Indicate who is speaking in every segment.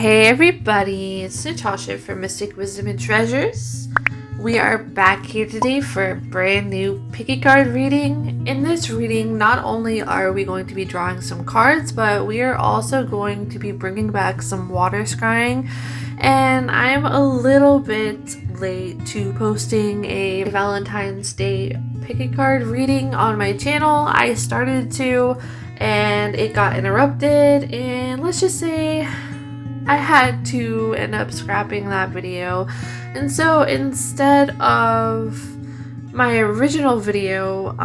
Speaker 1: Hey everybody, it's Natasha from Mystic Wisdom and Treasures. We are back here today for a brand new picky card reading. In this reading, not only are we going to be drawing some cards, but we are also going to be bringing back some water scrying. And I'm a little bit late to posting a Valentine's Day picky card reading on my channel. I started to, and it got interrupted, and let's just say I had to end up scrapping that video. And so instead of my original video,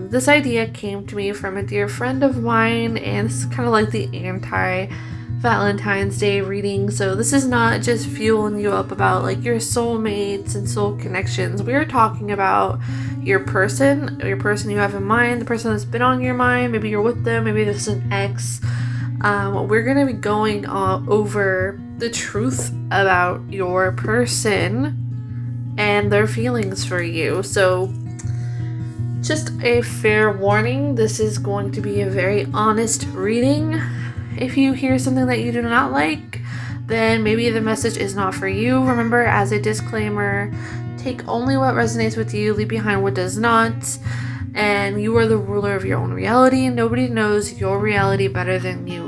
Speaker 1: this idea came to me from a dear friend of mine, and it's kind of like the anti-Valentine's Day reading. So this is not just fueling you up about like your soulmates and soul connections. We're talking about your person you have in mind, the person that's been on your mind. Maybe you're with them, maybe this is an ex. We're going to be going over the truth about your person and their feelings for you. So just a fair warning, this is going to be a very honest reading. If you hear something that you do not like, then maybe the message is not for you. Remember, as a disclaimer, take only what resonates with you, leave behind what does not. And you are the ruler of your own reality. Nobody knows your reality better than you.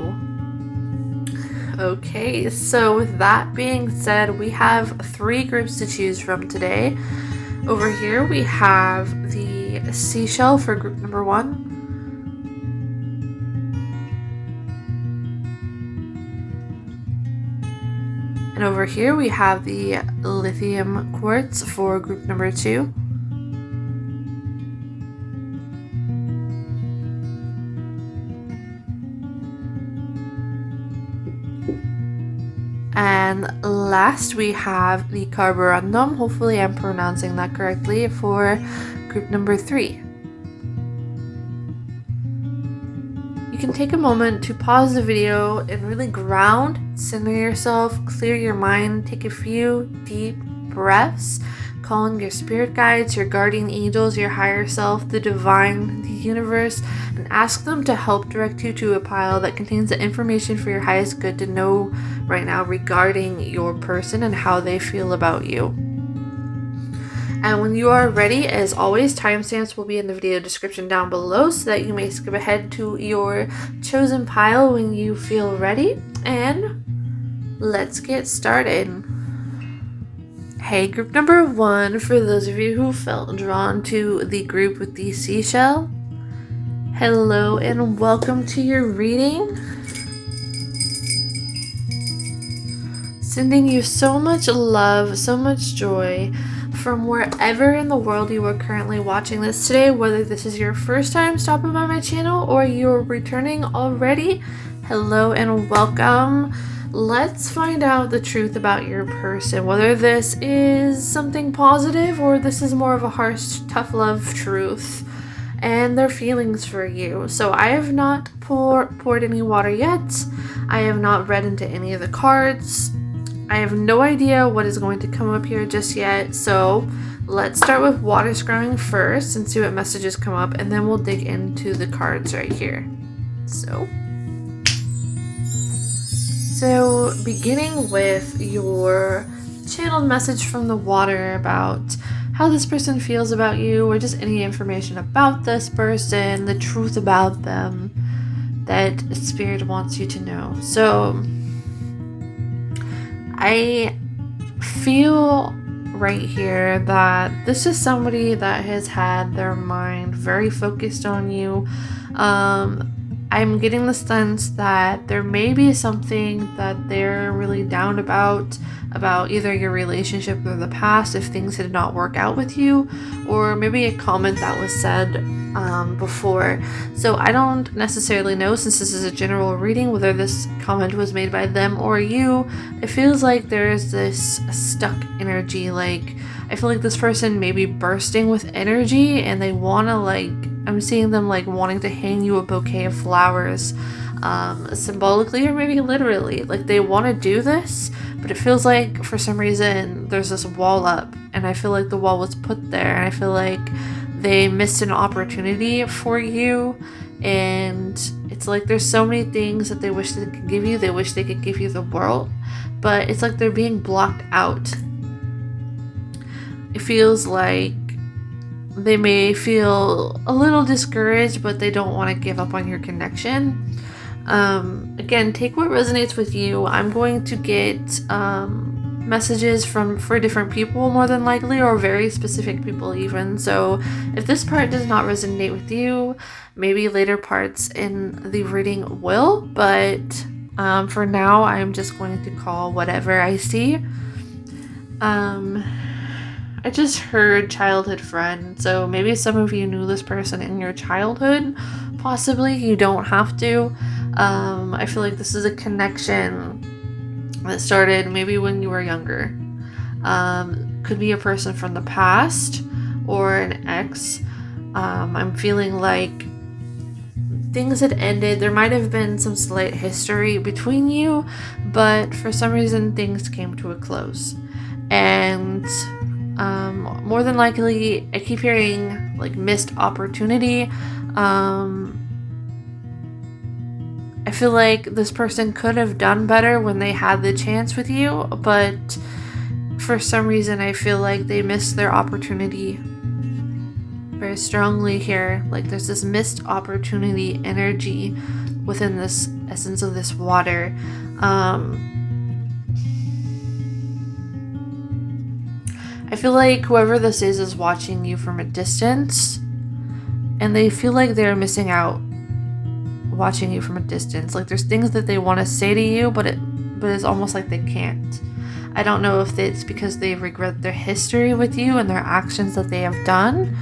Speaker 1: Okay, so with that being said, we have 3 groups to choose from today. Over here we have the seashell for group number 1. And over here we have the lithium quartz for group number 2. And last we have the carborundum, hopefully I'm pronouncing that correctly, for group number 3. You can take a moment to pause the video and really ground, center yourself, clear your mind, take a few deep breaths, call in your spirit guides, your guardian angels, your higher self, the divine, the universe, and ask them to help direct you to a pile that contains the information for your highest good to know right now regarding your person and how they feel about you. And when you are ready, as always, timestamps will be in the video description down below so that you may skip ahead to your chosen pile when you feel ready. And let's get started. Hey, group number 1, for those of you who felt drawn to the group with the seashell, hello and welcome to your reading. Sending you so much love, so much joy from wherever in the world you are currently watching this today, whether this is your first time stopping by my channel or you're returning already. Hello and welcome. Let's find out the truth about your person, whether this is something positive or this is more of a harsh, tough love truth and their feelings for you. So I have not poured any water yet. I have not read into any of the cards. I have no idea what is going to come up here just yet. So let's start with water scrying first and see what messages come up, and then we'll dig into the cards right here. So beginning with your channeled message from the water about how this person feels about you, or just any information about this person, the truth about them that Spirit wants you to know. So I feel right here that this is somebody that has had their mind very focused on you. I'm getting the sense that there may be something that they're really down about either your relationship or the past, if things did not work out with you, or maybe a comment that was said before. So I don't necessarily know, since this is a general reading, whether this comment was made by them or you. It feels like there is this stuck energy. Like, I feel like this person may be bursting with energy and they want to, like, I'm seeing them like wanting to hang you a bouquet of flowers, symbolically or maybe literally. Like, they want to do this, but it feels like for some reason there's this wall up, and I feel like the wall was put there, and I feel like they missed an opportunity for you, And it's like there's so many things that they wish they could give you. They wish they could give you the world, but it's like they're being blocked out. It feels like they may feel a little discouraged, but they don't want to give up on your connection. Again, take what resonates with you. I'm going to get messages for different people more than likely, or very specific people even. So if this part does not resonate with you, maybe later parts in the reading will, but for now I'm just going to call whatever I see. I just heard childhood friend, so maybe some of you knew this person in your childhood. Possibly, you don't have to. I feel like this is a connection that started maybe when you were younger. Could be a person from the past or an ex. I'm feeling like things had ended. There might have been some slight history between you, but for some reason things came to a close. And more than likely, I keep hearing like missed opportunity. I feel like this person could have done better when they had the chance with you, but for some reason I feel like they missed their opportunity very strongly here. Like there's this missed opportunity energy within this essence of this water. I feel like whoever this is watching you from a distance, and they feel like they're missing out watching you from a distance. Like there's things that they want to say to you, but it's almost like they can't. I don't know if it's because they regret their history with you and their actions that they have done,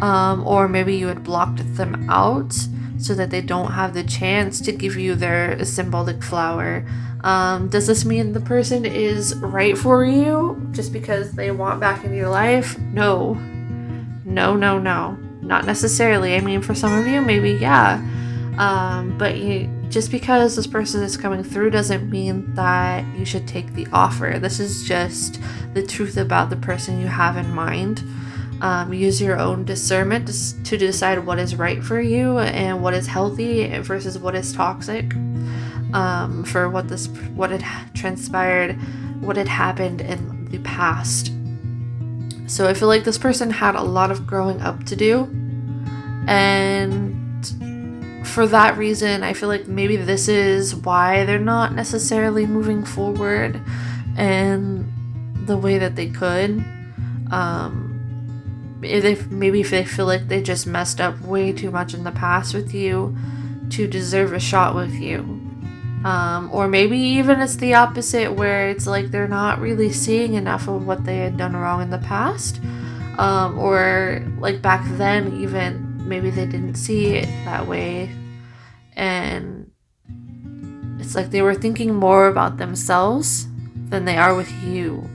Speaker 1: or maybe you had blocked them out so that they don't have the chance to give you their symbolic flower. Does this mean the person is right for you just because they want back in your life? No. Not necessarily. I mean, for some of you, maybe, yeah. But just because this person is coming through doesn't mean that you should take the offer. This is just the truth about the person you have in mind. Use your own discernment to decide what is right for you and what is healthy versus what is toxic. For what had transpired, what had happened in the past. So I feel like this person had a lot of growing up to do, and for that reason, I feel like maybe this is why they're not necessarily moving forward in the way that they could. If they feel like they just messed up way too much in the past with you to deserve a shot with you. Or maybe even it's the opposite, where it's like they're not really seeing enough of what they had done wrong in the past. Or like back then even, maybe they didn't see it that way. And it's like they were thinking more about themselves than they are with you.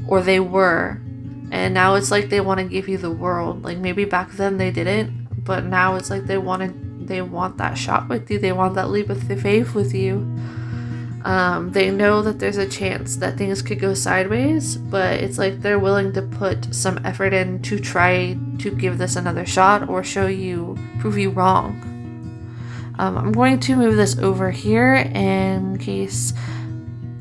Speaker 1: Or they were. And now it's like they want to give you the world. Like maybe back then they didn't, but now it's like they want that shot with you. They want that leap of faith with you. They know that there's a chance that things could go sideways, but it's like they're willing to put some effort in to try to give this another shot or prove you wrong. I'm going to move this over here in case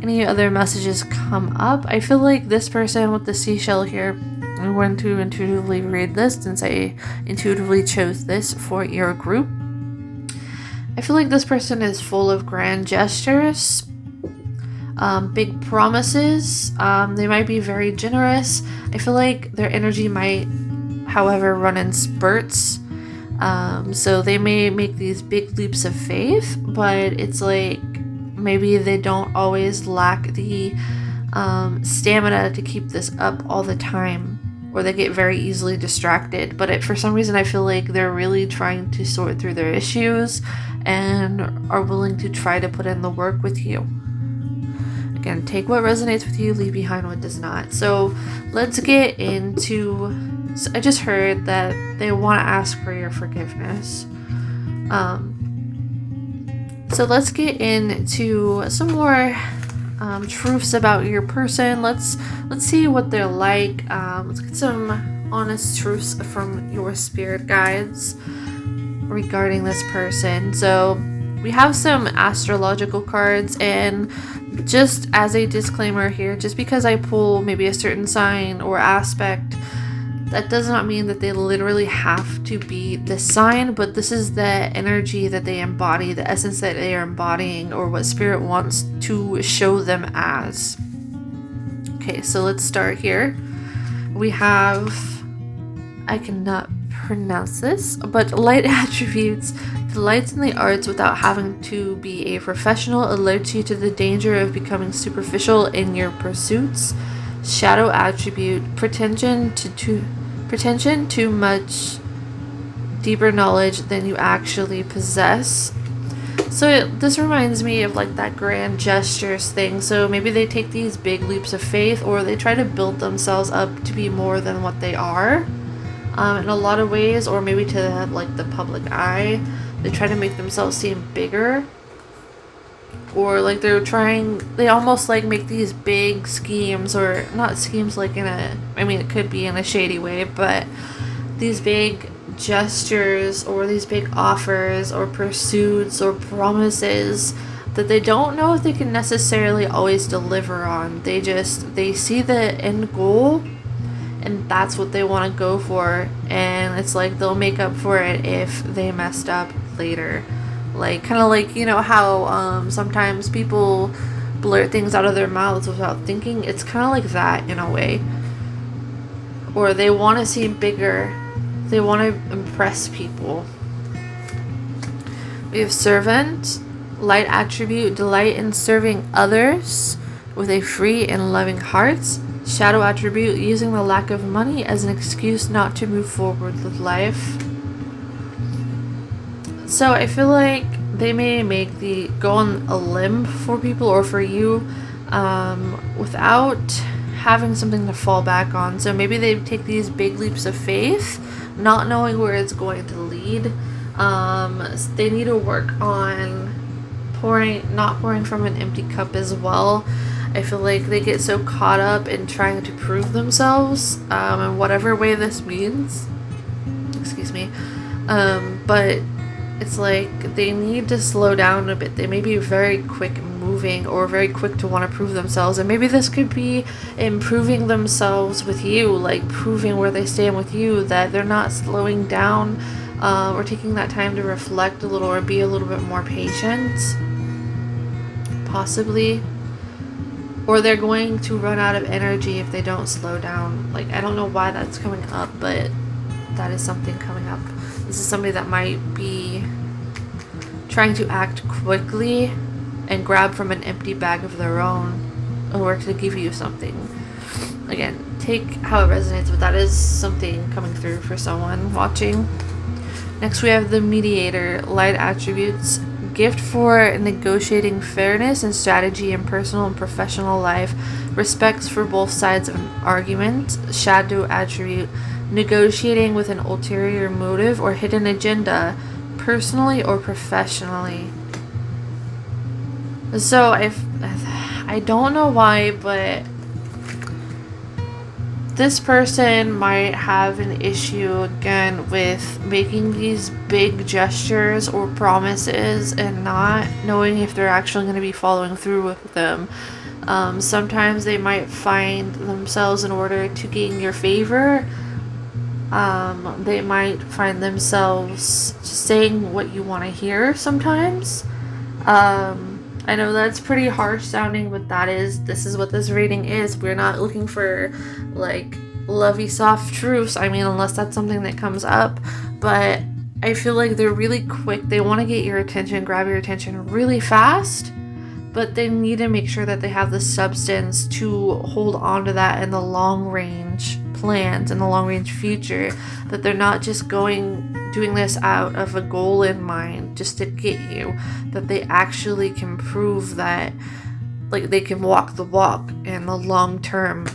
Speaker 1: any other messages come up. I feel like this person with the seashell here, I'm going to intuitively read this since I intuitively chose this for your group. I feel like this person is full of grand gestures, big promises. They might be very generous. I feel like their energy might, however, run in spurts. So they may make these big leaps of faith, but it's like maybe they don't always lack the stamina to keep this up all the time, or they get very easily distracted. But for some reason I feel like they're really trying to sort through their issues and are willing to try to put in the work with you. Again, take what resonates with you, leave behind what does not. So let's get into, I just heard that they want to ask for your forgiveness. So let's get into some more truths about your person. Let's see what they're like. Let's get some honest truths from your spirit guides. regarding this person. So we have some astrological cards, and just as a disclaimer here, just because I pull maybe a certain sign or aspect, that does not mean that they literally have to be this sign, but this is the energy that they embody, the essence that they are embodying, or what spirit wants to show them as. Okay, so let's start here. We have, I cannot pronounce this, but light attributes. Delights in the arts without having to be a professional, alerts you to the danger of becoming superficial in your pursuits. Shadow attribute, pretension too much deeper knowledge than you actually possess. So this reminds me of like that grand gestures thing. So maybe they take these big leaps of faith, or they try to build themselves up to be more than what they are, in a lot of ways, or maybe to like the public eye. They try to make themselves seem bigger, or like they almost like make these big schemes, or not schemes like it could be in a shady way, but these big gestures or these big offers or pursuits or promises that they don't know if they can necessarily always deliver on. They see the end goal, and that's what they want to go for, and it's like they'll make up for it if they messed up later. Like, kind of like, how sometimes people blurt things out of their mouths without thinking. It's kind of like that in a way. Or they want to seem bigger. They want to impress people. We have servant, light attribute, delight in serving others with a free and loving heart. Shadow attribute, using the lack of money as an excuse not to move forward with life. So I feel like they may go on a limb for people or for you, without having something to fall back on. So maybe they take these big leaps of faith, not knowing where it's going to lead. They need to work on not pouring from an empty cup as well. I feel like they get so caught up in trying to prove themselves, in whatever way this means. Excuse me. But it's like they need to slow down a bit. They may be very quick moving or very quick to want to prove themselves. And maybe this could be improving themselves with you, like proving where they stand with you, that they're not slowing down, or taking that time to reflect a little or be a little bit more patient. Possibly. Or they're going to run out of energy if they don't slow down. Like, I don't know why that's coming up, but that is something coming up. This is somebody that might be trying to act quickly and grab from an empty bag of their own in order to give you something. Again, take how it resonates, but that is something coming through for someone watching. Next, we have the mediator, light attributes, gift for negotiating fairness and strategy in personal and professional life, respects for both sides of an argument. Shadow attribute, negotiating with an ulterior motive or hidden agenda, personally or professionally. So I don't know why, but this person might have an issue again with making these big gestures or promises and not knowing if they're actually going to be following through with them. Sometimes they might find themselves, in order to gain your favor, they might find themselves just saying what you want to hear sometimes. I know that's pretty harsh sounding, but this is what this reading is. We're not looking for like lovey soft truths. I mean, unless that's something that comes up. But I feel like they're really quick. They want to get your attention, grab your attention really fast, but they need to make sure that they have the substance to hold on to that in the long range plans, in the long range future, that they're not just doing this out of a goal in mind just to get you, that they actually can prove that, like, they can walk the walk in the long term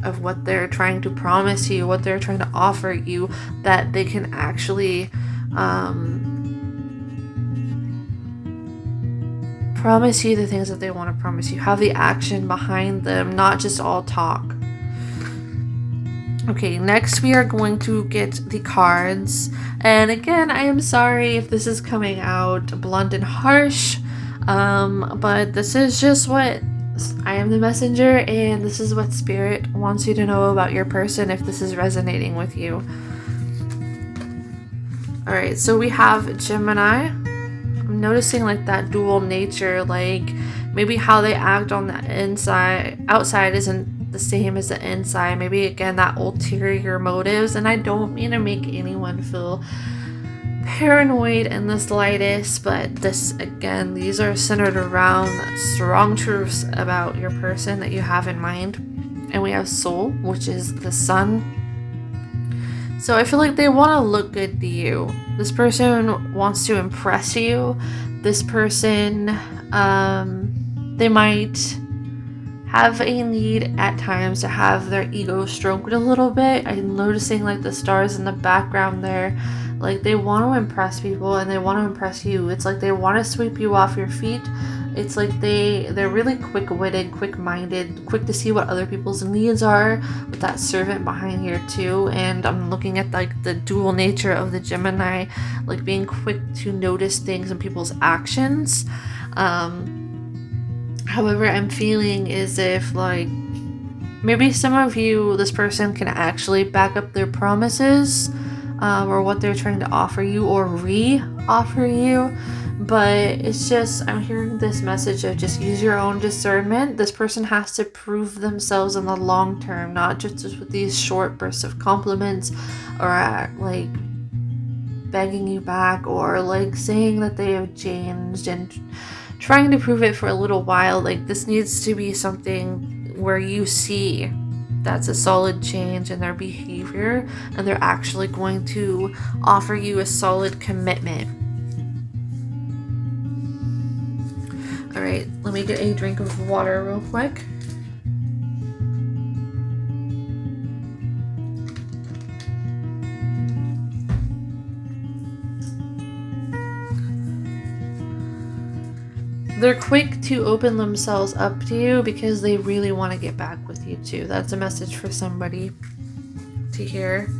Speaker 1: of what they're trying to promise you, what they're trying to offer you, that they can actually promise you the things that they want to promise you, have the action behind them, not just all talk. Okay, next we are going to get the cards. And again, I am sorry if this is coming out blunt and harsh, but this is just what I am the messenger, and this is what Spirit wants you to know about your person if this is resonating with you. Alright, so we have Gemini. I'm noticing like that dual nature, like maybe how they act on the outside isn't the same as the inside. Maybe again that ulterior motives, and I don't mean to make anyone feel paranoid in the slightest, but this again, these are centered around strong truths about your person that you have in mind. And we have Soul, which is the sun. So I feel like they want to look good to you. This person wants to impress you. This person, they might have a need at times to have their ego stroked a little bit. I'm noticing like the stars in the background there. Like they want to impress people and they want to impress you. It's like they want to sweep you off your feet. It's like they're really quick-witted, quick-minded, quick to see what other people's needs are, with that servant behind here too. And I'm looking at like the dual nature of the Gemini, like being quick to notice things in people's actions. However, I'm feeling as if like maybe some of you, this person can actually back up their promises, or what they're trying to offer you or re-offer you. But it's just, I'm hearing this message of just use your own discernment. This person has to prove themselves in the long term, not just with these short bursts of compliments or like begging you back or like saying that they have changed and trying to prove it for a little while. Like this needs to be something where you see that's a solid change in their behavior and they're actually going to offer you a solid commitment. Alright, let me get a drink of water real quick. They're quick to open themselves up to you because they really want to get back with you too. That's a message for somebody to hear.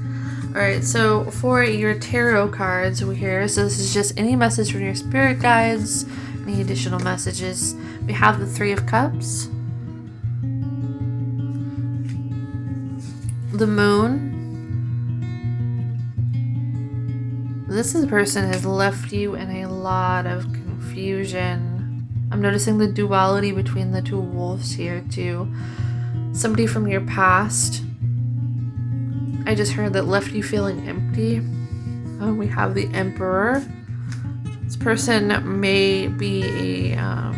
Speaker 1: Alright, so for your tarot cards over here, so this is just any message from your spirit guides, any additional messages. We have the Three of Cups, the Moon. This person has left you in a lot of confusion. I'm noticing the duality between the two wolves here too. Somebody from your past, I just heard, that left you feeling empty. We have the Emperor. This person may be a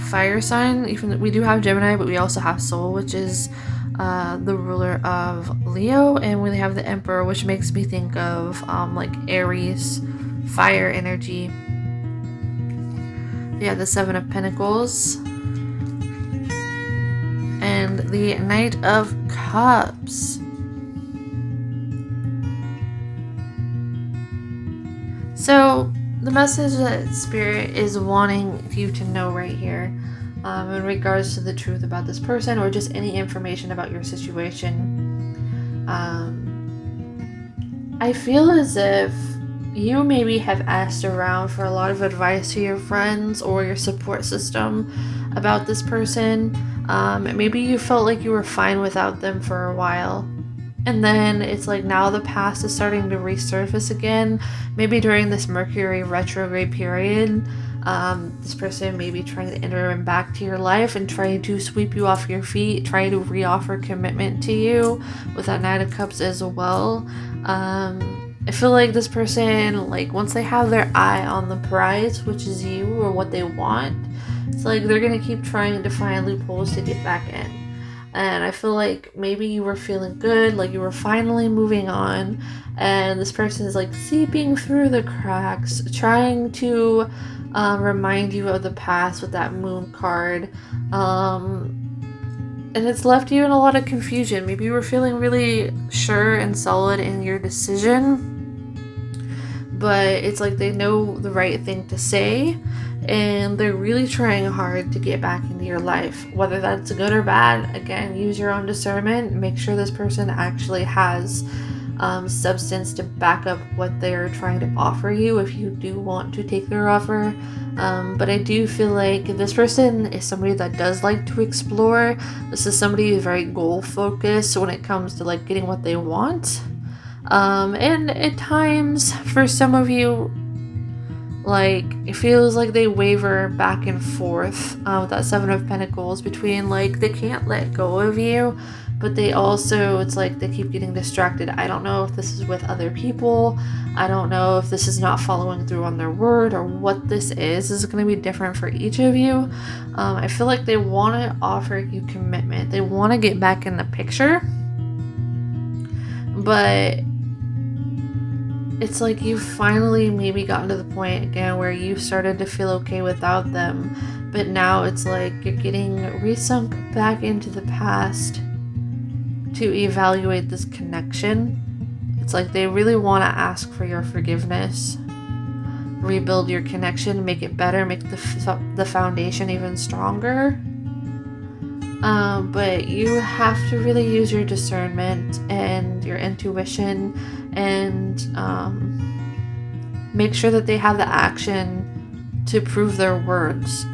Speaker 1: fire sign. Even we do have Gemini, but we also have Soul, which is the ruler of Leo, and we have the Emperor, which makes me think of like Aries, fire energy. Yeah, the Seven of Pentacles and the Knight of Cups. So the message that Spirit is wanting you to know right here, in regards to the truth about this person or just any information about your situation, I feel as if you maybe have asked around for a lot of advice to your friends or your support system about this person. Maybe you felt like you were fine without them for a while. And then it's like now the past is starting to resurface again. Maybe during this Mercury retrograde period, this person may be trying to enter back to your life and try to sweep you off your feet, try to re-offer commitment to you with that Knight of Cups as well. I feel like this person, like once they have their eye on the prize, which is you or what they want, it's like they're gonna keep trying to find loopholes to get back in. And I feel like maybe you were feeling good, like you were finally moving on, and this person is like seeping through the cracks, trying to remind you of the past with that Moon card. And it's left you in a lot of confusion. Maybe you were feeling really sure and solid in your decision, but it's like they know the right thing to say, and they're really trying hard to get back into your life. Whether that's good or bad, again, use your own discernment. Make sure this person actually has substance to back up what they're trying to offer you if you do want to take their offer. But I do feel like this person is somebody that does like to explore. This is somebody who's very goal focused when it comes to like getting what they want. And at times, for some of you, like, it feels like they waver back and forth with that Seven of Pentacles between, like, they can't let go of you, but they also, it's like they keep getting distracted. I don't know if this is with other people. I don't know if this is not following through on their word or what this is. This is going to be different for each of you. I feel like they want to offer you commitment. They want to get back in the picture, but it's like you've finally maybe gotten to the point again where you've started to feel okay without them, but now it's like you're getting resunk back into the past to evaluate this connection. It's like they really want to ask for your forgiveness, rebuild your connection, make it better, make the foundation even stronger. But you have to really use your discernment and your intuition and make sure that they have the action to prove their words,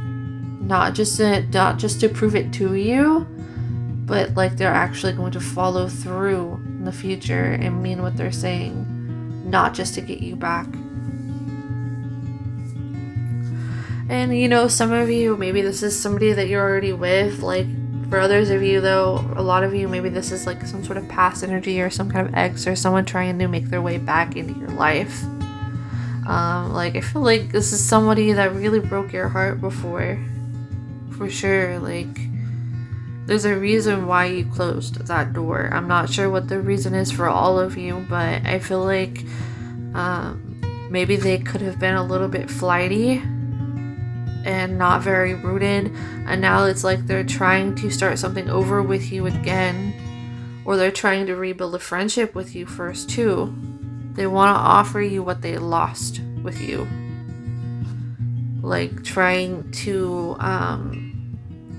Speaker 1: not just to prove it to you, but like they're actually going to follow through in the future and mean what they're saying, not just to get you back. And you know, some of you, maybe this is somebody that you're already with. Like, for others of you though, a lot of you, maybe this is like some sort of past energy or some kind of ex or someone trying to make their way back into your life. Like, I feel like this is somebody that really broke your heart before, for sure. Like, there's a reason why you closed that door. I'm not sure what the reason is for all of you, but I feel like maybe they could have been a little bit flighty and not very rooted, and now it's like they're trying to start something over with you again, or they're trying to rebuild a friendship with you first too. They want to offer you what they lost with you, like trying to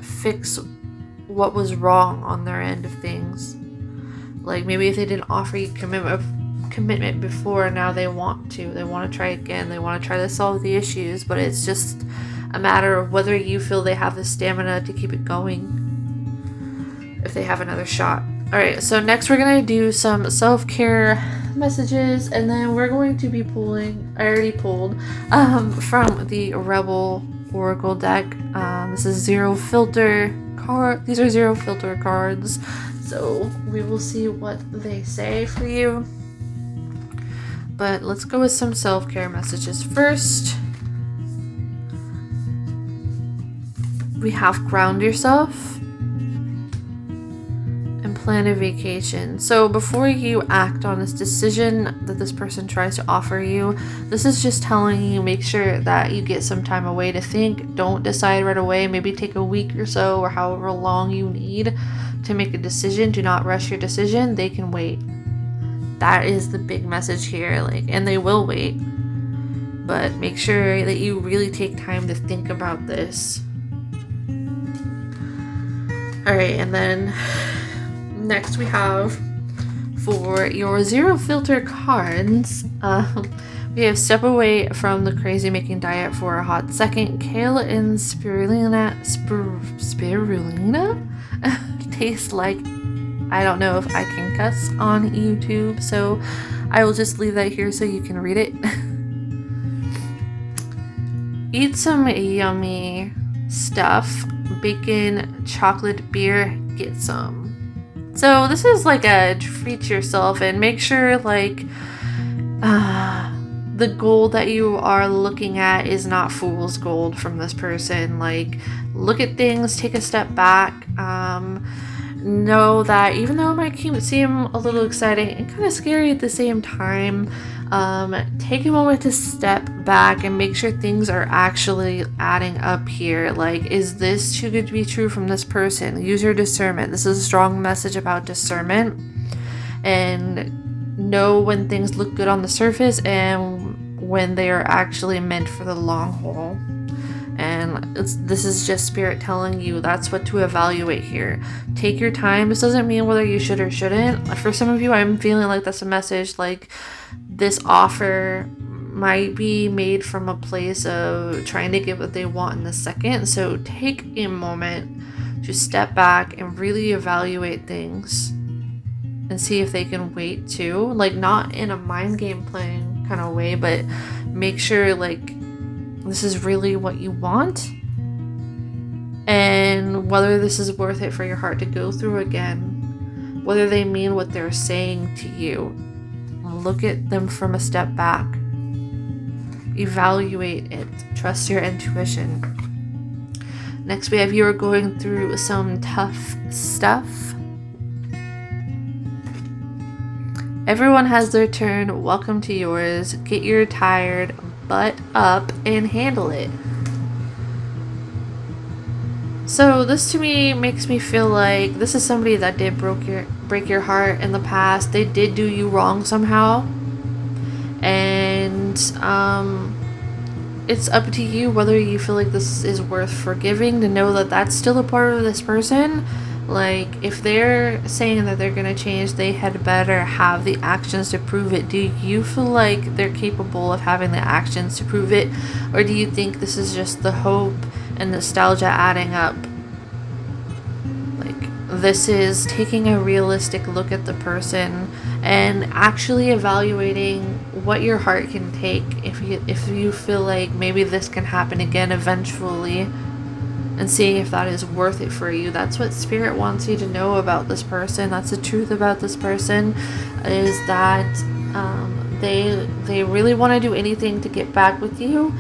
Speaker 1: fix what was wrong on their end of things. Like, maybe if they didn't offer you commitment before, now they want to try again. They want to try to solve the issues, but it's just a matter of whether you feel they have the stamina to keep it going if they have another shot. Alright, so next we're going to do some self-care messages, and then we're going to be pulling, I already pulled, from the Rebel Oracle deck. This is zero filter card. These are zero filter cards, so we will see what they say for you. But let's go with some self-care messages first. We have ground yourself and plan a vacation. So before you act on this decision that this person tries to offer you, this is just telling you, make sure that you get some time away to think. Don't decide right away. Maybe take a week or so, or however long you need to make a decision. Do not rush your decision. They can wait. That is the big message here. Like, and they will wait, but make sure that you really take time to think about this. Alright, and then next we have, for your zero filter cards, we have step away from the crazy making diet for a hot second. Kale and spirulina taste like, I don't know if I can cuss on YouTube, so I will just leave that here so you can read it. Eat some yummy stuff. Bacon, chocolate, beer, get some. So this is like a treat yourself, and make sure like the gold that you are looking at is not fool's gold from this person. Like, look at things, take a step back. Know that even though it might seem a little exciting and kind of scary at the same time, take a moment to step back and make sure things are actually adding up here. Like, is this too good to be true from this person? Use your discernment. This is a strong message about discernment, and know when things look good on the surface and when they are actually meant for the long haul. And this is just spirit telling you that's what to evaluate here. Take your time. This doesn't mean whether you should or shouldn't. For some of you, I'm feeling like that's a message, like this offer might be made from a place of trying to get what they want in a second. So take a moment to step back and really evaluate things and see if they can wait too. Like, not in a mind game playing kind of way, but make sure like this is really what you want, and whether this is worth it for your heart to go through again, whether they mean what they're saying to you. Look at them from a step back. Evaluate it. Trust your intuition. Next, we have you are going through some tough stuff. Everyone has their turn. Welcome to yours. Get your tired butt up and handle it. So this to me makes me feel like this is somebody that did break your heart in the past. They did do you wrong somehow. And it's up to you whether you feel like this is worth forgiving, to know that that's still a part of this person. Like, if they're saying that they're going to change, they had better have the actions to prove it. Do you feel like they're capable of having the actions to prove it? Or do you think this is just the hope and nostalgia adding up? Like, this is taking a realistic look at the person and actually evaluating what your heart can take. If you feel like maybe this can happen again eventually, and seeing if that is worth it for you. That's what spirit wants you to know about this person. That's the truth about this person, is that they really want to do anything to get back with you,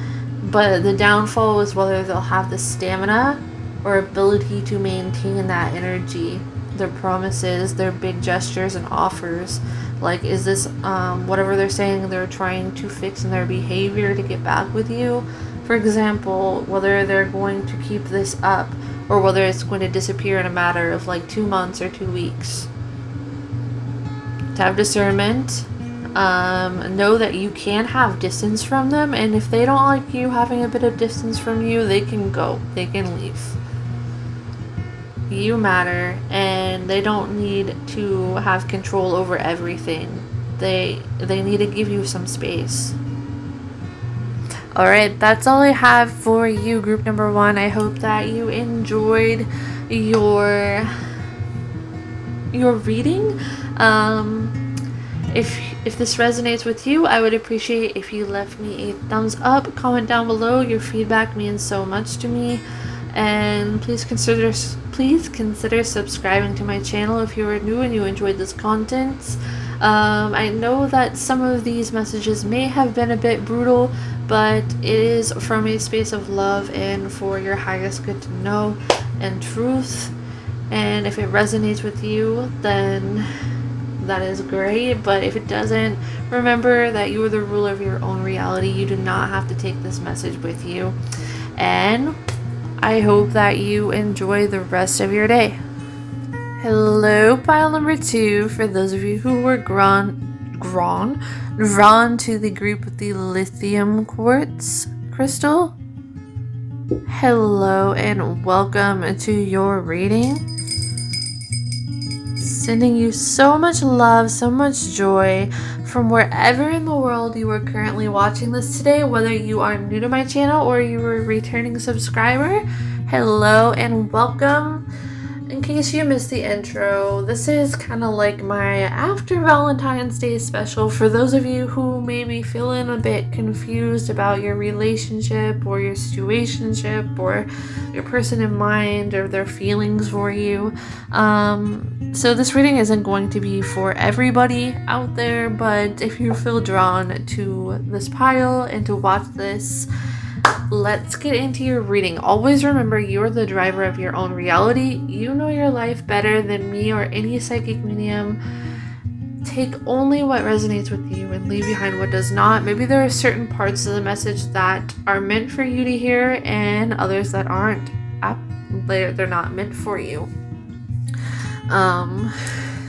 Speaker 1: but the downfall is whether they'll have the stamina or ability to maintain that energy, their promises, their big gestures and offers. Like, is this whatever they're saying they're trying to fix in their behavior to get back with you? For example, whether they're going to keep this up or whether it's going to disappear in a matter of like 2 months or 2 weeks. To have discernment, know that you can have distance from them, and if they don't like you having a bit of distance from you, they can go, they can leave. You matter, and they don't need to have control over everything. They need to give you some space. Alright, that's all I have for you, group number 1. I hope that you enjoyed your reading. If this resonates with you, I would appreciate if you left me a thumbs up, comment down below. Your feedback means so much to me. And please consider subscribing to my channel if you are new and you enjoyed this content. I know that some of these messages may have been a bit brutal, but it is from a space of love and for your highest good to know and truth. And if it resonates with you, then that is great. But if it doesn't, remember that you are the ruler of your own reality. You do not have to take this message with you. And I hope that you enjoy the rest of your day. Hello, pile number 2. For those of you who were drawn to the group with the lithium quartz crystal, hello and welcome to your reading. Sending you so much love, so much joy from wherever in the world you are currently watching this today, whether you are new to my channel or you are a returning subscriber. Hello and welcome. In case you missed the intro, this is kind of like my after Valentine's Day special for those of you who may be feeling a bit confused about your relationship or your situationship or your person in mind or their feelings for you. So this reading isn't going to be for everybody out there, but if you feel drawn to this pile and to watch this, let's get into your reading. Always remember, you're the driver of your own reality. You know your life better than me or any psychic medium. Take only what resonates with you and leave behind what does not. Maybe there are certain parts of the message that are meant for you to hear and others that aren't. They're not meant for you.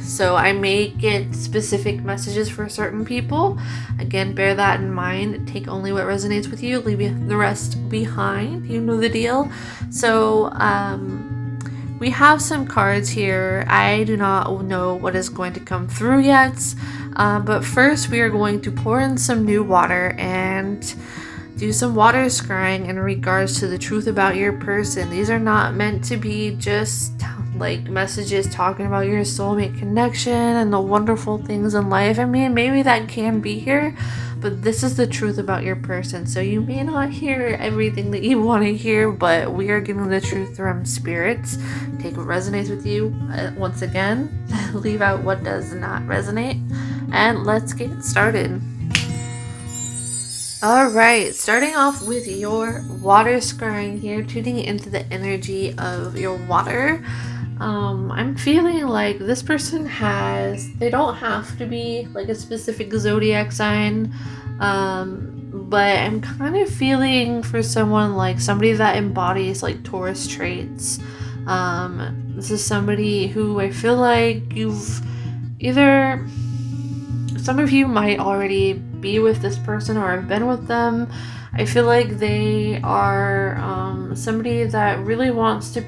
Speaker 1: So I may get specific messages for certain people. Again, bear that in mind. Take only what resonates with you, leave the rest behind. You know the deal. So we have some cards here. I do not know what is going to come through yet. But first we are going to pour in some new water and do some water scrying in regards to the truth about your person. These are not meant to be just like messages talking about your soulmate connection and the wonderful things in life. I mean, maybe that can be here, but this is the truth about your person. So you may not hear everything that you want to hear, but we are giving the truth from spirits. Take what resonates with you. Once again, leave out what does not resonate, and let's get started. Alright, starting off with your water scrying here, tuning into the energy of your water. I'm feeling like this person they don't have to be like a specific zodiac sign, but I'm kind of feeling for someone like somebody that embodies like Taurus traits. This is somebody who I feel like some of you might already be with this person or have been with them. I feel like they are somebody that really wants to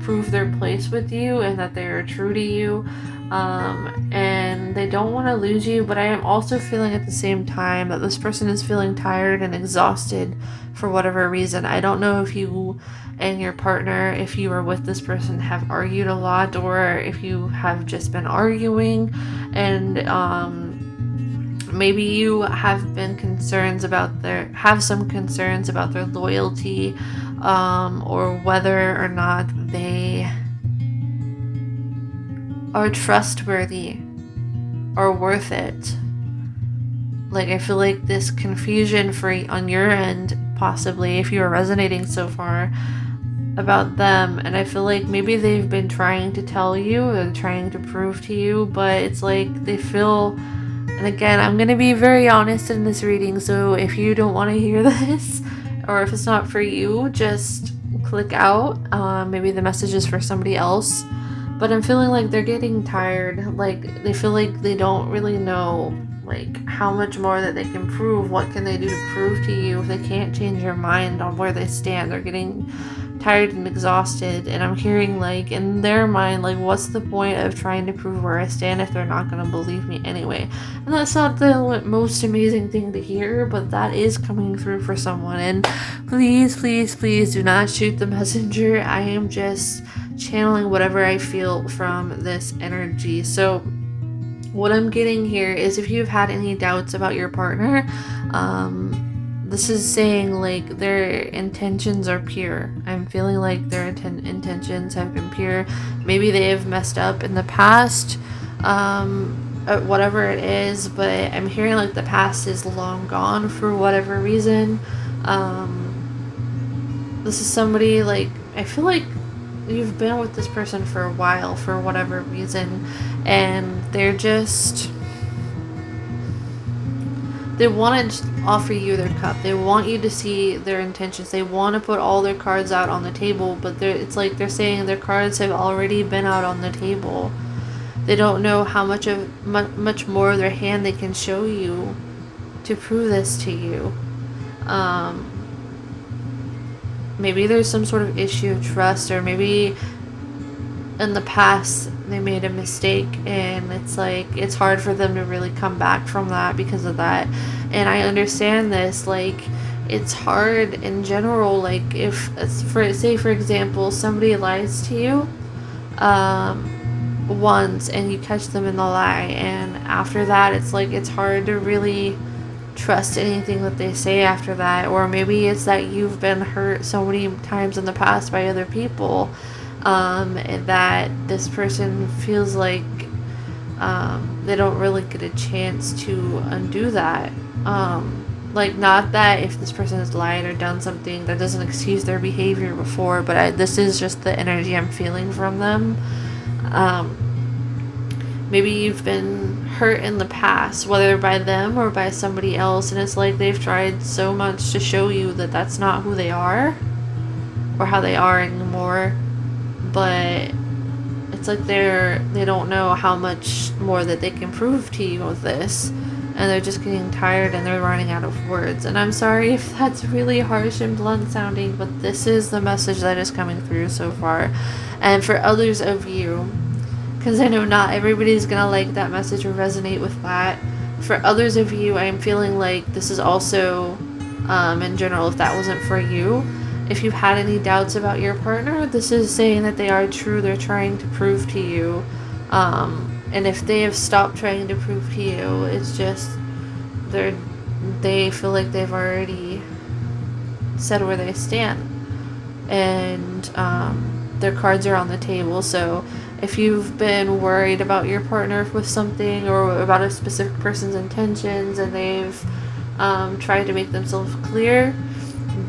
Speaker 1: prove their place with you and that they are true to you, and they don't want to lose you. But I am also feeling at the same time that this person is feeling tired and exhausted for whatever reason. I don't know if you and your partner, if you are with this person, have argued a lot, or if you have just been arguing, and maybe you have some concerns about their loyalty, or whether or not they are trustworthy or worth it. Like, I feel like this confusion on your end, possibly, if you are resonating so far about them, and I feel like maybe they've been trying to tell you or trying to prove to you, but it's like they feel. And again, I'm going to be very honest in this reading, so if you don't want to hear this, or if it's not for you, just click out. Maybe the message is for somebody else. But I'm feeling like they're getting tired. Like, they feel like they don't really know, like, how much more that they can prove. What can they do to prove to you if they can't change their mind on where they stand? They're getting tired and exhausted, and I'm hearing like in their mind, like, what's the point of trying to prove where I stand if they're not going to believe me anyway? And that's not the most amazing thing to hear, but that is coming through for someone. And please, please, please do not shoot the messenger. I am just channeling whatever I feel from this energy. So what I'm getting here is, if you've had any doubts about your partner, this is saying like their intentions are pure. I'm feeling like their intentions have been pure. Maybe they have messed up in the past, whatever it is, but I'm hearing like the past is long gone for whatever reason. This is somebody, like, I feel like you've been with this person for a while for whatever reason, and they want to offer you their cup. They want you to see their intentions. They want to put all their cards out on the table, but it's like they're saying their cards have already been out on the table. They don't know how much more of their hand they can show you to prove this to you. Maybe there's some sort of issue of trust, or maybe in the past they made a mistake, and it's like it's hard for them to really come back from that because of that. And I understand this. Like, it's hard in general. Like, if for example, somebody lies to you once and you catch them in the lie, and after that it's like it's hard to really trust anything that they say after that. Or maybe it's that you've been hurt so many times in the past by other people, that this person feels like they don't really get a chance to undo that. Like, not that if this person has lied or done something, that doesn't excuse their behavior before, but this is just the energy I'm feeling from them. Maybe you've been hurt in the past, whether by them or by somebody else, and it's like they've tried so much to show you that that's not who they are or how they are anymore, but It's like they don't know how much more that they can prove to you with this, and they're just getting tired and they're running out of words. And I'm sorry if that's really harsh and blunt sounding, but this is the message that is coming through so far. And for others of you, because I know not everybody's gonna like that message or resonate with that, for others of you, I am feeling like this is also in general, if that wasn't for you, if you've had any doubts about your partner, this is saying that they are true. They're trying to prove to you. And if they have stopped trying to prove to you, it's just they feel like they've already said where they stand. And their cards are on the table. So if you've been worried about your partner with something or about a specific person's intentions and they've tried to make themselves clear,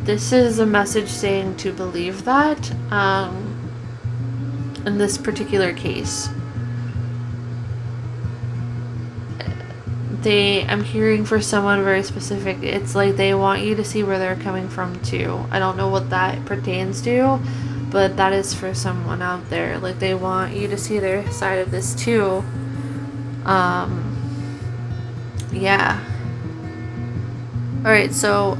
Speaker 1: this is a message saying to believe that in this particular case. I'm hearing for someone very specific. It's like they want you to see where they're coming from too. I don't know what that pertains to, but that is for someone out there. Like they want you to see their side of this too. Yeah. Alright, so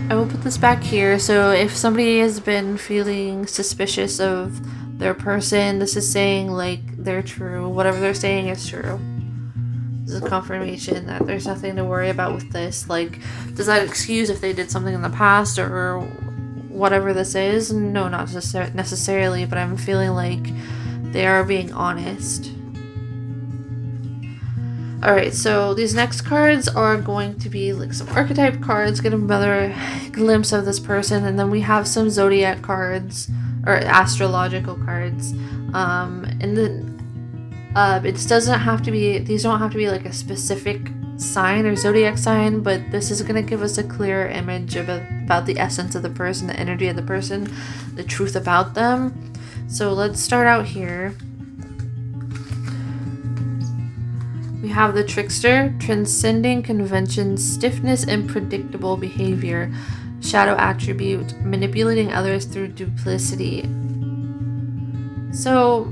Speaker 1: I will put this back here. So if somebody has been feeling suspicious of their person, this is saying like they're true. Whatever they're saying is true. This is a confirmation that there's nothing to worry about with this. Like, does that excuse if they did something in the past or whatever this is? No, not necessarily, but I'm feeling like they are being honest. Alright, so these next cards are going to be like some archetype cards, get another glimpse of this person, and then we have some zodiac cards, or astrological cards. And then it doesn't have to be, these don't have to be like a specific sign or zodiac sign, but this is going to give us a clear image about the essence of the person, the energy of the person, the truth about them. So let's start out here. We have the trickster, transcending convention, stiffness and predictable behavior, shadow attribute, manipulating others through duplicity. So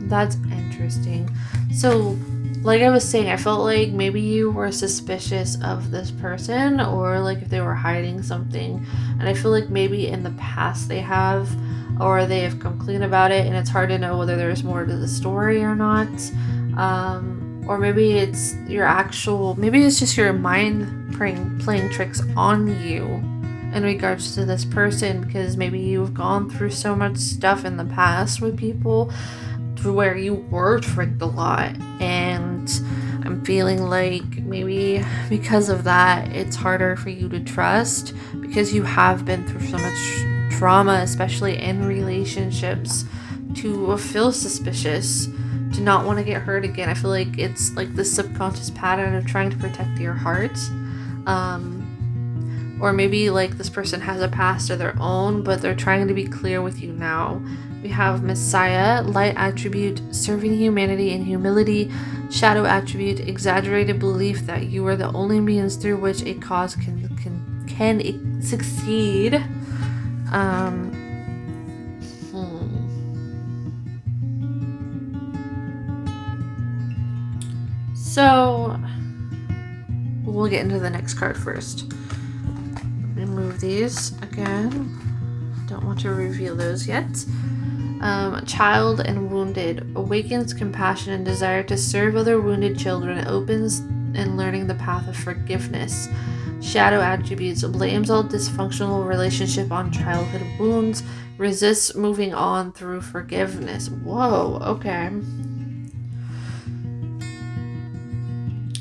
Speaker 1: that's interesting. So like I was saying, I felt like maybe you were suspicious of this person, or like if they were hiding something, and I feel like maybe in the past they have, or they have come clean about it, and it's hard to know whether there's more to the story or not. Or maybe it's maybe it's just your mind playing tricks on you in regards to this person, because maybe you've gone through so much stuff in the past with people to where you were tricked a lot, and I'm feeling like maybe because of that it's harder for you to trust, because you have been through so much trauma, especially in relationships, to feel suspicious, to not want to get hurt again. I feel like it's like this subconscious pattern of trying to protect your heart. Or maybe like this person has a past of their own, but they're trying to be clear with you now. We have Messiah, light attribute, serving humanity and humility, shadow attribute, exaggerated belief that you are the only means through which a cause can succeed. So we'll get into the next card first. Let me move these again. Don't want to reveal those yet. Child and wounded, awakens compassion and desire to serve other wounded children, opens and learning the path of forgiveness. Shadow attributes, blames all dysfunctional relationship on childhood wounds, resists moving on through forgiveness. Whoa, okay.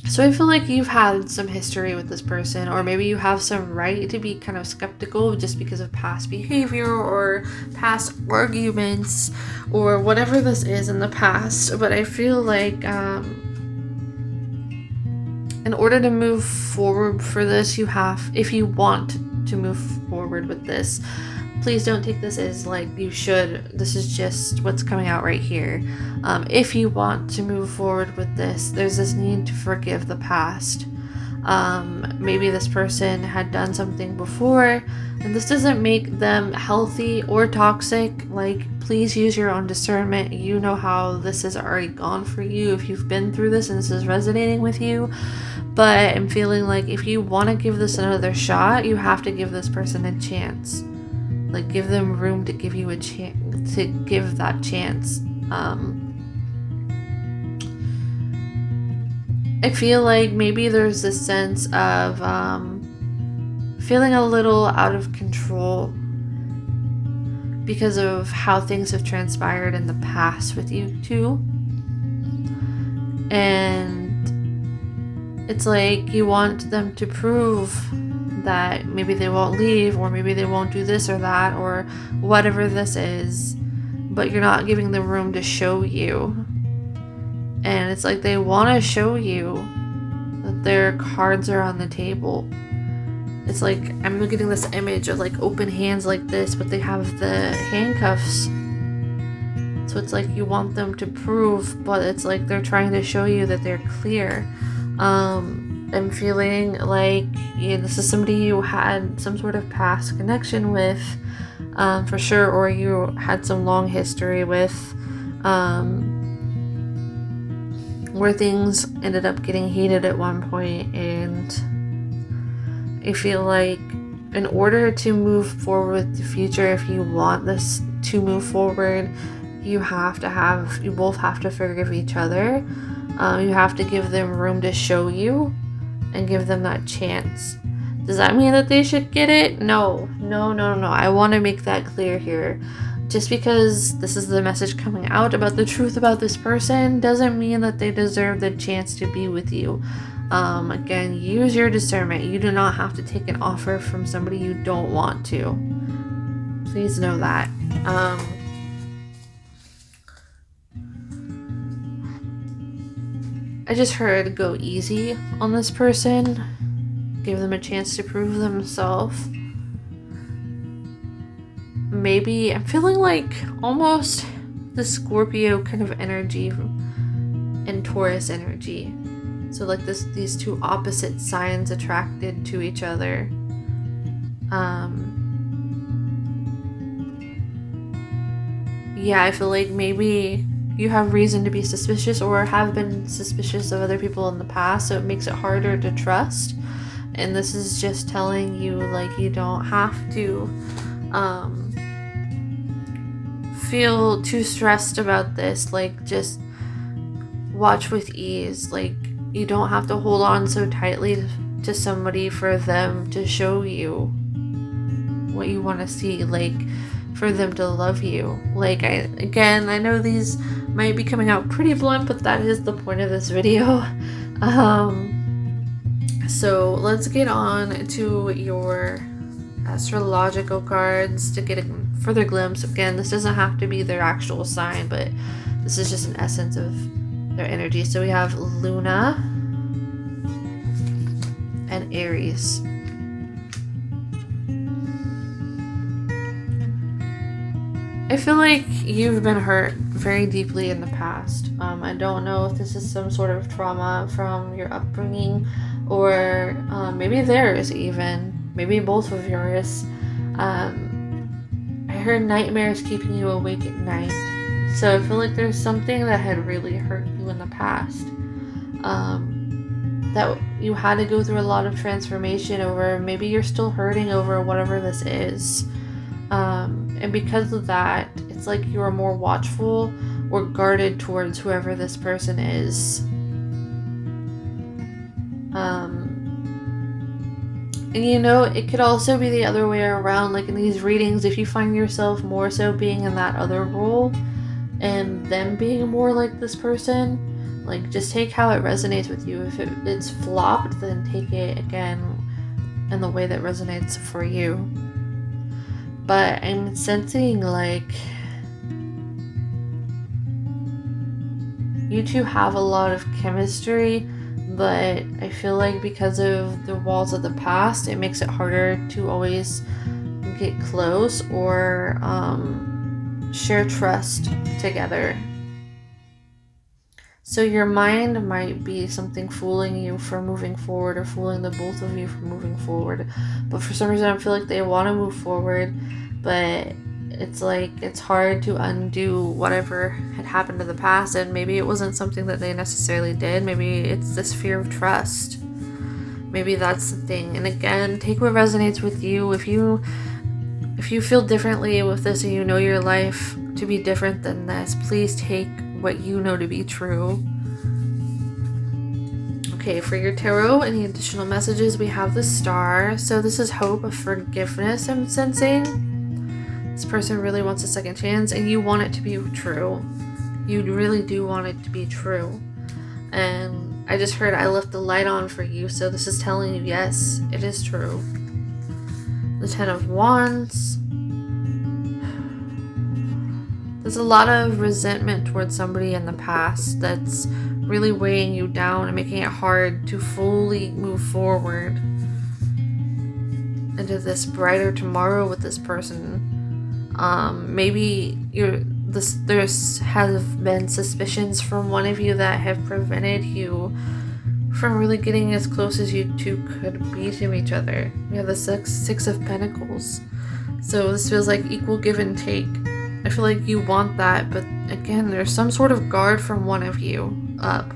Speaker 1: So I feel like you've had some history with this person, or maybe you have some right to be kind of skeptical just because of past behavior or past arguments or whatever this is in the past. But I feel like in order to move forward for this, if you want to move forward with this, please don't take this as like you should. This is just what's coming out right here. If you want to move forward with this, there's this need to forgive the past. maybe this person had done something before, and this doesn't make them healthy or toxic. Like, please use your own discernment. You know how this has already gone for you if you've been through this and this is resonating with you. But I'm feeling like if you want to give this another shot, you have to give this person a chance. Like, give them room to give you a chance, to give that chance. I feel like maybe there's this sense of feeling a little out of control because of how things have transpired in the past with you two. And it's like you want them to prove that maybe they won't leave, or maybe they won't do this or that, or whatever this is, but you're not giving them room to show you. And it's like they want to show you that their cards are on the table. It's like I'm getting this image of like open hands like this, but they have the handcuffs. So it's like you want them to prove, but it's like they're trying to show you that they're clear. I'm feeling like this is somebody you had some sort of past connection with, for sure, or you had some long history with, where things ended up getting heated at one point. And I feel like in order to move forward with the future, if you want this to move forward, you both have to forgive each other. You have to give them room to show you and give them that chance. Does that mean that they should get it? No. I want to make that clear here. Just because this is the message coming out about the truth about this person doesn't mean that they deserve the chance to be with you. Again, use your discernment. You do not have to take an offer from somebody you don't want to. Please know that. I just heard go easy on this person. Give them a chance to prove themselves. Maybe I'm feeling like almost the Scorpio kind of energy and Taurus energy. So like these two opposite signs attracted to each other. I feel like maybe you have reason to be suspicious or have been suspicious of other people in the past, so it makes it harder to trust. And this is just telling you, like, you don't have to feel too stressed about this. Like, just watch with ease. Like, you don't have to hold on so tightly to somebody for them to show you what you want to see, like, for them to love you. Like, I know these might be coming out pretty blunt, but that is the point of this video. So let's get on to your astrological cards to get a further glimpse. Again, this doesn't have to be their actual sign, but this is just an essence of their energy. So we have Luna and Aries. I feel like you've been hurt very deeply in the past. I don't know if this is some sort of trauma from your upbringing, or maybe theirs even. Maybe both of yours. I heard nightmares keeping you awake at night. So I feel like there's something that had really hurt you in the past. That you had to go through a lot of transformation over. Maybe you're still hurting over whatever this is. And because of that, it's like you are more watchful or guarded towards whoever this person is. And it could also be the other way around. Like in these readings, if you find yourself more so being in that other role and them being more like this person, like just take how it resonates with you. If it's flopped, then take it again in the way that resonates for you. But I'm sensing like you two have a lot of chemistry, but I feel like because of the walls of the past, it makes it harder to always get close or share trust together. So your mind might be something fooling you from moving forward, or fooling the both of you from moving forward. But for some reason I feel like they want to move forward, but it's like it's hard to undo whatever had happened in the past. And maybe it wasn't something that they necessarily did. Maybe it's this fear of trust. Maybe that's the thing. And again, take what resonates with you. If you feel differently with this, and you know your life to be different than this, please take what you know to be true. Okay, for your tarot, any additional messages, we have the Star. So this is hope of forgiveness, I'm sensing. This person really wants a second chance, and you want it to be true. You really do want it to be true. And I just heard I left the light on for you, so this is telling you, yes, it is true. The Ten of Wands. There's a lot of resentment towards somebody in the past that's really weighing you down and making it hard to fully move forward into this brighter tomorrow with this person. Maybe there have been suspicions from one of you that have prevented you from really getting as close as you two could be to each other. We have the Six of Pentacles. So this feels like equal give and take. I feel like you want that, but again, there's some sort of guard from one of you up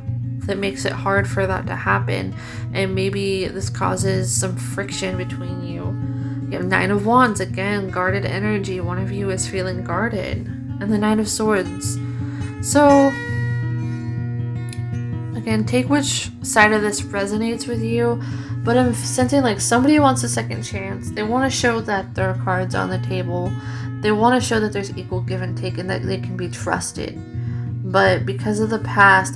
Speaker 1: that makes it hard for that to happen. And maybe this causes some friction between you. You have Nine of Wands, again, guarded energy. One of you is feeling guarded. And the Nine of Swords. So, again, take which side of this resonates with you. But I'm sensing like somebody wants a second chance. They want to show that there are cards on the table. They want to show that there's equal give and take and that they can be trusted. But because of the past,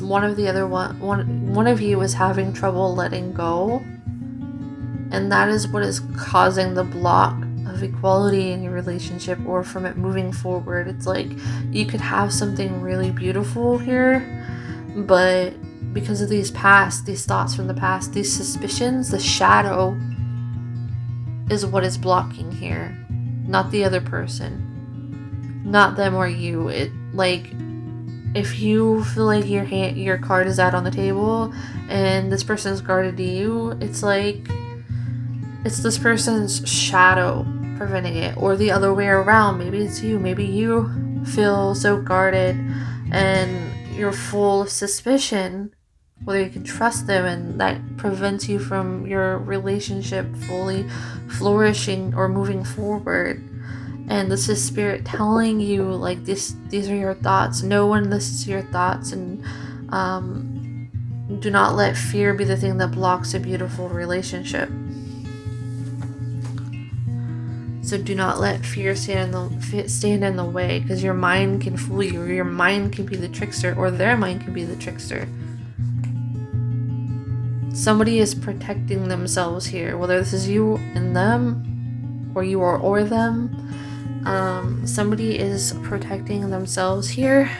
Speaker 1: one of you is having trouble letting go. And that is what is causing the block of equality in your relationship, or from it moving forward. It's like you could have something really beautiful here, but because of these thoughts from the past, these suspicions, the shadow is what is blocking here. Not the other person. Not them or you. It like if you feel like your card is out on the table and this person is guarded to you, it's like it's this person's shadow preventing it, or the other way around. Maybe it's you. Maybe you feel so guarded and you're full of suspicion whether you can trust them, and that prevents you from your relationship fully flourishing or moving forward. And this is spirit telling you like these are your thoughts. Know when this is your thoughts, and do not let fear be the thing that blocks a beautiful relationship. So do not let fear stand in the way, because your mind can fool you, or your mind can be the trickster, or their mind can be the trickster. Somebody is protecting themselves here, whether this is you and them, or you or them. Somebody is protecting themselves here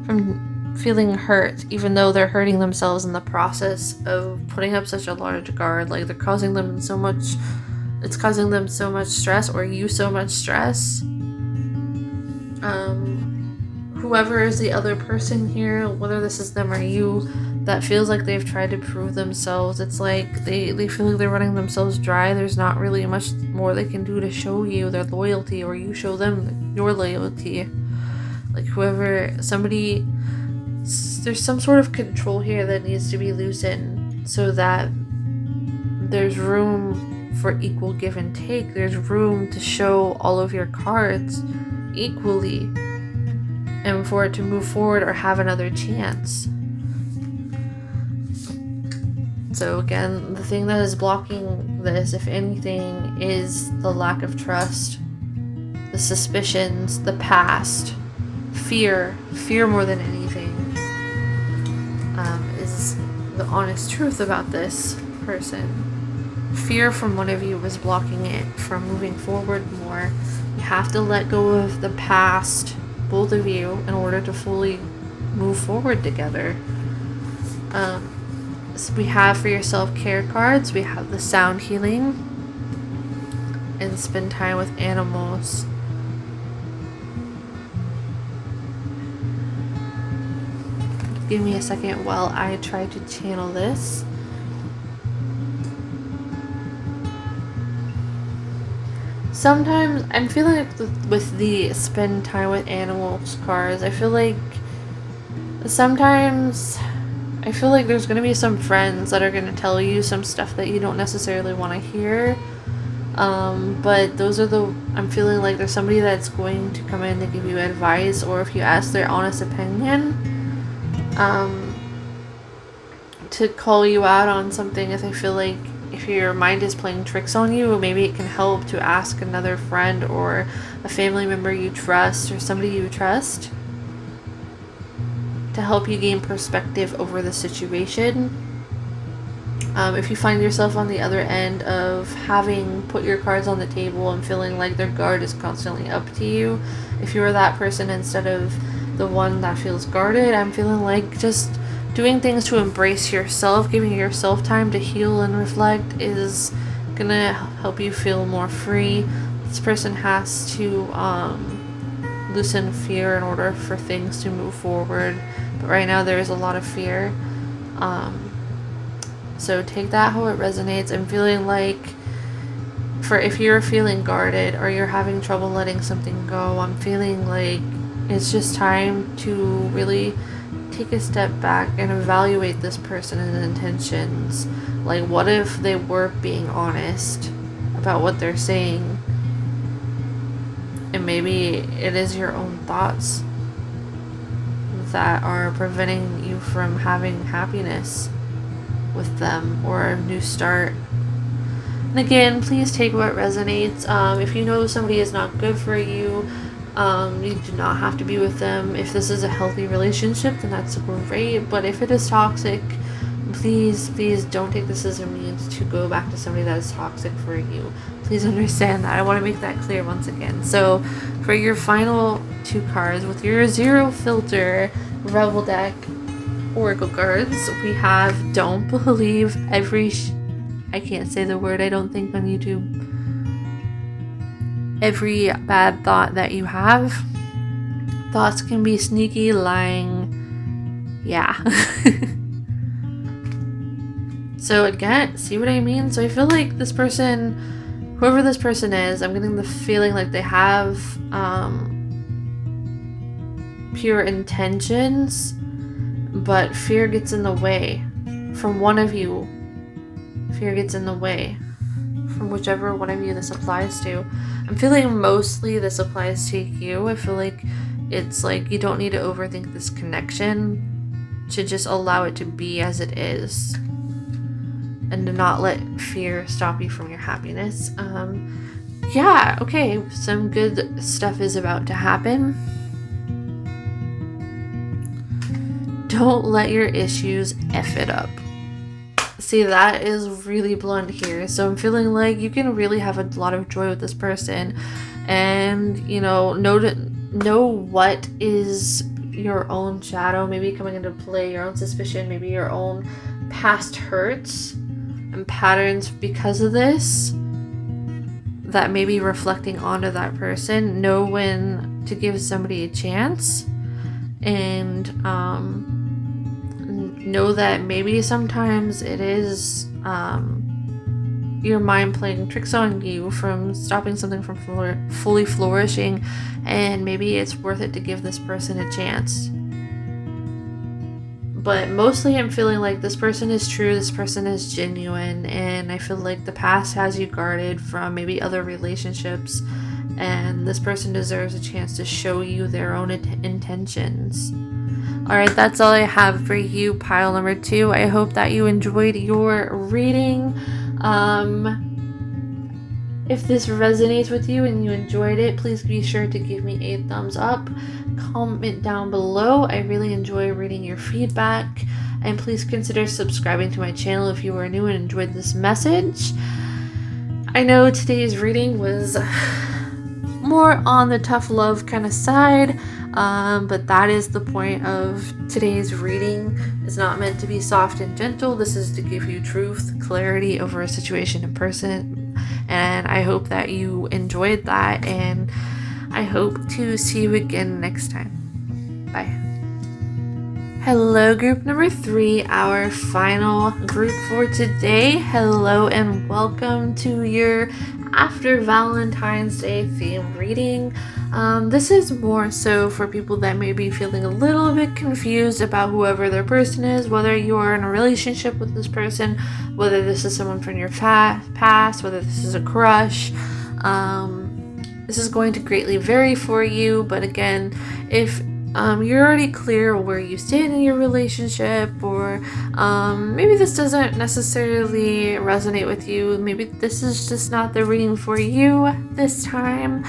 Speaker 1: from feeling hurt, even though they're hurting themselves in the process of putting up such a large guard. Like it's causing them so much stress, or you so much stress. Whoever is the other person here, whether this is them or you, that feels like they've tried to prove themselves. It's like they feel like they're running themselves dry. There's not really much more they can do to show you their loyalty, or you show them your loyalty. Like there's some sort of control here that needs to be loosened, so that there's room for equal give and take. There's room to show all of your cards equally, and for it to move forward or have another chance. So again, the thing that is blocking this, if anything, is the lack of trust, the suspicions, the past, fear more than anything, is the honest truth about this person. Fear from one of you is blocking it from moving forward more. You have to let go of the past, both of you, in order to fully move forward together. So we have for your self-care cards, we have the sound healing and spend time with animals. Give me a second while I try to channel this. Sometimes I'm feeling like with the spend time with animals cards, I feel like sometimes I feel like there's going to be some friends that are going to tell you some stuff that you don't necessarily want to hear. But those are I'm feeling like there's somebody that's going to come in to give you advice, or if you ask their honest opinion, to call you out on something. If I feel like if your mind is playing tricks on you, maybe it can help to ask another friend or a family member you trust or somebody you trust to help you gain perspective over the situation. If you find yourself on the other end of having put your cards on the table and feeling like their guard is constantly up to you, if you are that person instead of the one that feels guarded, I'm feeling like just doing things to embrace yourself, giving yourself time to heal and reflect is gonna help you feel more free. This person has to loosen fear in order for things to move forward, but right now there is a lot of fear. So take that how it resonates. I'm feeling like if you're feeling guarded or you're having trouble letting something go, I'm feeling like it's just time to really take a step back and evaluate this person and intentions. Like, what if they were being honest about what they're saying, and maybe it is your own thoughts that are preventing you from having happiness with them or a new start. And again, please take what resonates. If you know somebody is not good for you, you do not have to be with them. If this is a healthy relationship, then that's great. But if it is toxic, please don't take this as a means to go back to somebody that is toxic for you. Please understand that. I want to make that clear once again. So for your final 2 cards with your 0 filter Rebel deck Oracle cards, we have Don't Believe Every I can't say the word, I don't think, on YouTube. Every bad thought that you have. Thoughts can be sneaky, lying. Yeah. So again, see what I mean? So I feel like this person, whoever this person is, I'm getting the feeling like they have pure intentions, but fear gets in the way. From one of you, fear gets in the way. From whichever one of you this applies to. I'm feeling mostly this applies to you. I feel like it's like you don't need to overthink this connection, to just allow it to be as it is, and to not let fear stop you from your happiness. Yeah, okay, some good stuff is about to happen. Don't let your issues F it up. See, that is really blunt here. So I'm feeling like you can really have a lot of joy with this person, and know what is your own shadow maybe coming into play, your own suspicion, maybe your own past hurts and patterns because of this that may be reflecting onto that person. Know when to give somebody a chance, and know that maybe sometimes it is your mind playing tricks on you from stopping something from fully flourishing, and maybe it's worth it to give this person a chance. But mostly I'm feeling like this person is true, this person is genuine, and I feel like the past has you guarded from maybe other relationships, and this person deserves a chance to show you their own intentions. Alright, that's all I have for you, pile number 2. I hope that you enjoyed your reading. If this resonates with you and you enjoyed it, please be sure to give me a thumbs up. Comment down below. I really enjoy reading your feedback. And please consider subscribing to my channel if you are new and enjoyed this message. I know today's reading was more on the tough love kind of side. But that is the point of today's reading. It's not meant to be soft and gentle. This is to give you truth, clarity over a situation and person. And I hope that you enjoyed that, and I hope to see you again next time. Bye. Hello, group number 3, our final group for today. Hello and welcome to your after Valentine's Day theme reading. This is more so for people that may be feeling a little bit confused about whoever their person is, whether you are in a relationship with this person, whether this is someone from your past, whether this is a crush. This is going to greatly vary for you, but again, if you're already clear where you stand in your relationship, or maybe this doesn't necessarily resonate with you, maybe this is just not the reading for you this time,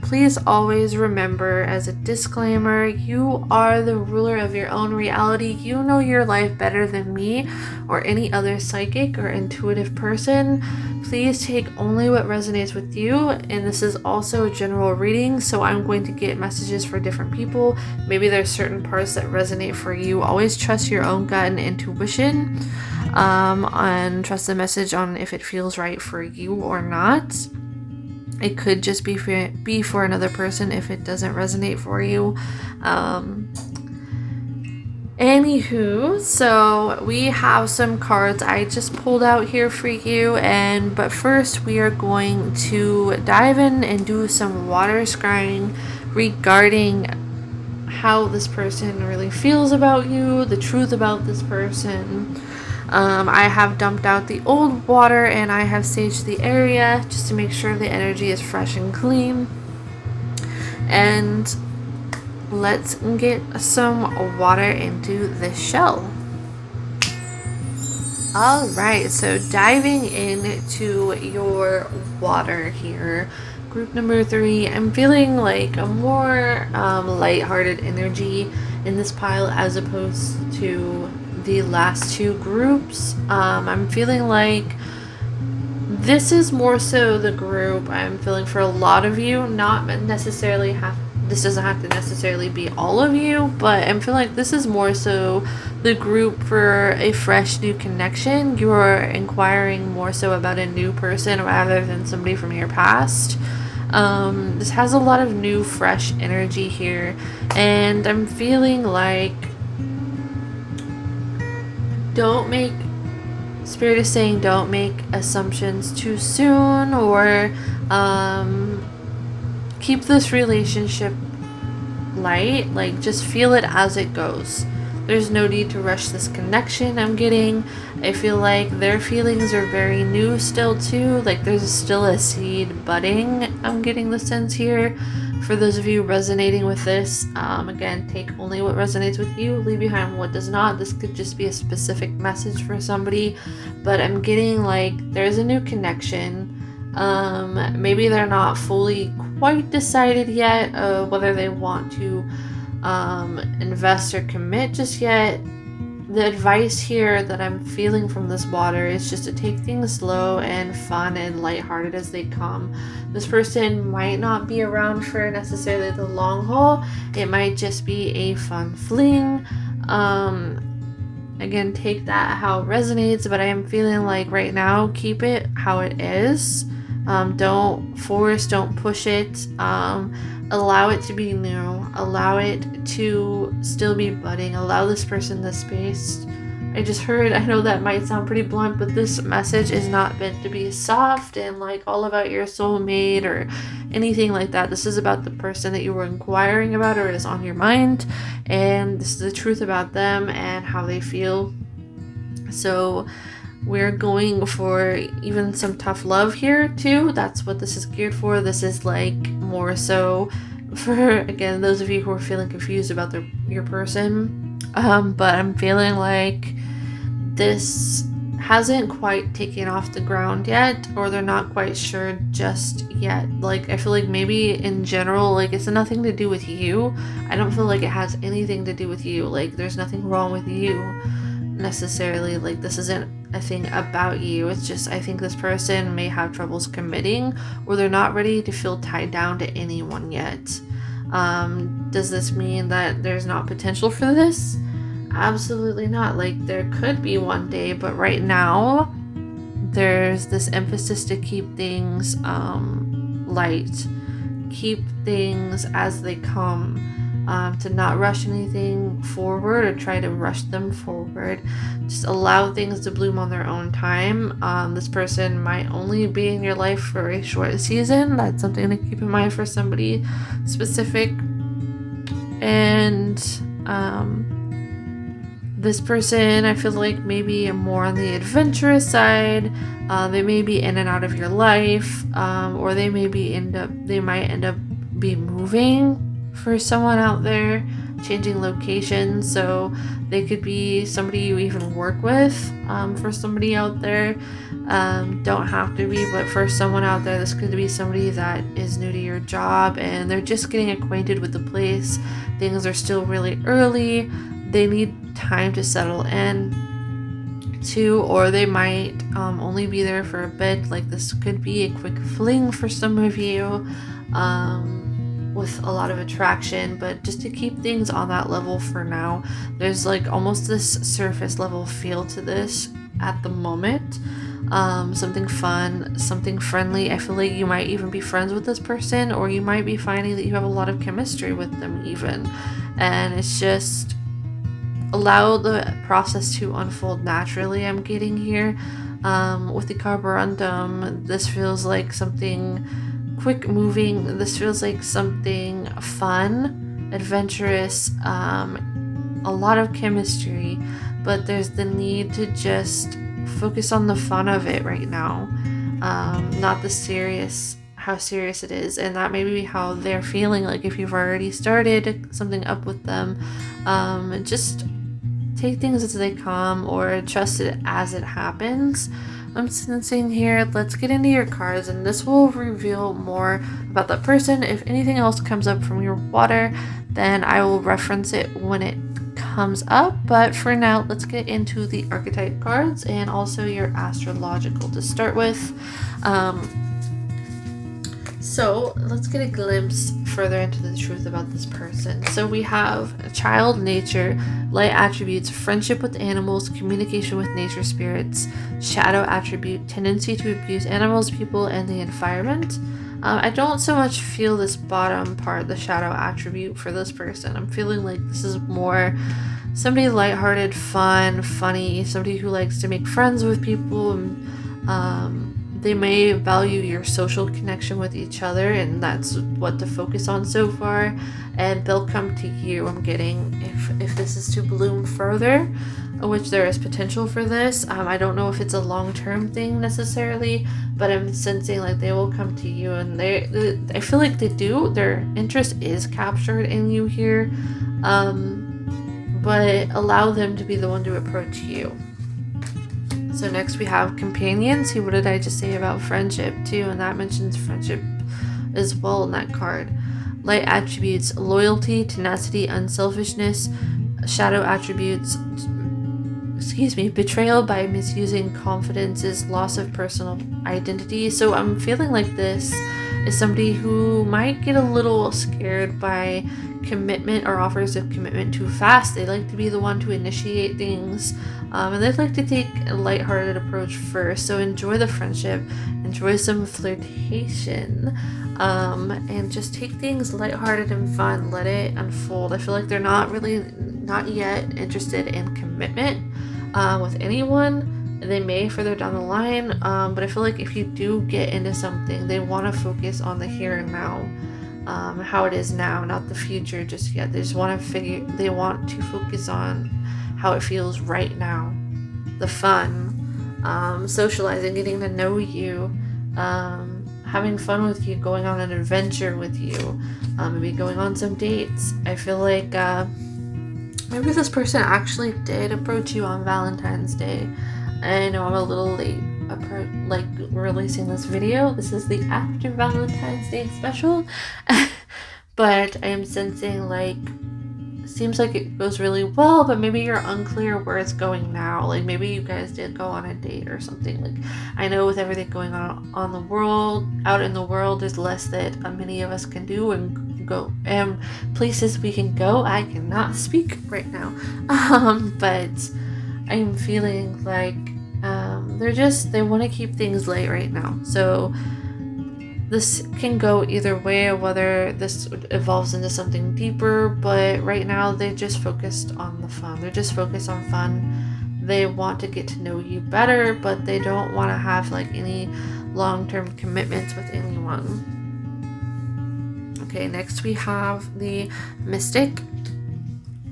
Speaker 1: please always remember, as a disclaimer, you are the ruler of your own reality. You know your life better than me or any other psychic or intuitive person. Please take only what resonates with you, and this is also a general reading, so I'm going to get messages for different people. Maybe there's certain parts that resonate for you. Always trust your own gut and intuition, and trust the message on if it feels right for you or not. It could just be for another person if it doesn't resonate for you. Anywho, so we have some cards I just pulled out here for you, but first we are going to dive in and do some water scrying regarding how this person really feels about you, the truth about this person. I have dumped out the old water and I have saged the area just to make sure the energy is fresh and clean. And let's get some water into the shell. Alright, so diving into your water here, group number 3, I'm feeling like a more lighthearted energy in this pile as opposed to the last 2 groups. I'm feeling like this is more so the group I'm feeling for a lot of you, not necessarily this doesn't have to necessarily be all of you, but I'm feeling like this is more so the group for a fresh new connection. You're inquiring more so about a new person rather than somebody from your past. This has a lot of new, fresh energy here, and I'm feeling like Spirit is saying don't make assumptions too soon, or keep this relationship light, like just feel it as it goes. There's no need to rush this connection I'm getting. I feel like their feelings are very new still too, like there's still a seed budding. I'm getting the sense here. For those of you resonating with this, again, take only what resonates with you, leave behind what does not. This could just be a specific message for somebody, but I'm getting like there's a new connection. Maybe they're not fully quite decided yet whether they want to invest or commit just yet. The advice here that I'm feeling from this water is just to take things slow and fun and lighthearted as they come. This person might not be around for necessarily the long haul. It might just be a fun fling. Again, take that how it resonates, but I am feeling like right now, keep it how it is. Don't force, don't push it. Allow it to be new. Allow it to still be budding. Allow this person the space. I know that might sound pretty blunt, but this message is not meant to be soft and like all about your soulmate or anything like that. This is about the person that you were inquiring about or is on your mind, and this is the truth about them and how they feel. So we're going for even some tough love here too. That's what this is geared for. This is like more so for, again, those of you who are feeling confused about your person. But I'm feeling like this hasn't quite taken off the ground yet, or they're not quite sure just yet. Like, I feel like maybe in general, like, it's nothing to do with you. I don't feel like it has anything to do with you. Like, there's nothing wrong with you necessarily. Like, this isn't a thing about you. It's just, I think this person may have troubles committing, or they're not ready to feel tied down to anyone yet. Does this mean that there's not potential for this? Absolutely not. Like, there could be one day, but right now there's this emphasis to keep things light, keep things as they come. to not rush anything forward or try to rush them forward. Just allow things to bloom on their own time. This person might only be in your life for a short season. That's something to keep in mind for somebody specific. And this person, I feel like maybe more on the adventurous side. They may be in and out of your life, or they might end up be moving for someone out there, changing locations. So they could be somebody you even work with, for somebody out there. Don't have to be, but for someone out there, this could be somebody that is new to your job and they're just getting acquainted with the place. Things are still really early. They need time to settle in too, or they might only be there for a bit. Like, this could be a quick fling for some of you, with a lot of attraction, but just to keep things on that level for now. There's like almost this surface level feel to this at the moment. Something fun, something friendly. I feel like you might even be friends with this person, or you might be finding that you have a lot of chemistry with them even, and it's just allow the process to unfold naturally. I'm getting here with the carborundum. This feels like something quick moving. This feels like something fun, adventurous, a lot of chemistry, but there's the need to just focus on the fun of it right now, not how serious it is. And that may be how they're feeling. Like, if you've already started something up with them, just take things as they come, or trust it as it happens. I'm sensing here. Let's get into your cards, and this will reveal more about that person. If anything else comes up from your water, then I will reference it when it comes up. But for now, let's get into the archetype cards and also your astrological to start with. So let's get a glimpse further into the truth about this person. So we have child nature, light attributes, friendship with animals, communication with nature spirits, shadow attribute, tendency to abuse animals, people, and the environment. I don't so much feel this bottom part, the shadow attribute, for this person. I'm feeling like this is more somebody lighthearted, fun, funny, somebody who likes to make friends with people, and they may value your social connection with each other, and that's what to focus on so far. And they'll come to you, I'm getting, if this is to bloom further, which there is potential for this. I don't know if it's a long-term thing necessarily, but I'm sensing like they will come to you, and I feel like they do. Their interest is captured in you here, but allow them to be the one to approach you. So next we have companions. See, what did I just say about friendship too? And that mentions friendship as well in that card. Light attributes, loyalty, tenacity, unselfishness. Shadow attributes, betrayal by misusing confidences, loss of personal identity. So I'm feeling like this is somebody who might get a little scared by commitment or offers of commitment too fast. They like to be the one to initiate things, and they'd like to take a lighthearted approach first. So enjoy the friendship, enjoy some flirtation, and just take things lighthearted and fun. Let it unfold. I feel like they're not yet interested in commitment with anyone. They may further down the line, but I feel like if you do get into something, they want to focus on the here and now, how it is now, not the future just yet. They want to focus on how it feels right now, the fun, socializing, getting to know you, having fun with you, going on an adventure with you, maybe going on some dates. I feel like maybe this person actually did approach you on Valentine's Day. I know I'm a little late releasing this video. This is the after Valentine's Day special. But I am sensing like, seems like it goes really well, but maybe you're unclear where it's going now. Like, maybe you guys did go on a date or something. Like, I know with everything going on out in the world, there's less that many of us can do and go, and places we can go. I cannot speak right now. But I'm feeling like they want to keep things light right now. So this can go either way, whether this evolves into something deeper, but right now they just focused on the fun. They're just focused on fun. They want to get to know you better, but they don't want to have like any long-term commitments with anyone. Okay, next we have the Mystic.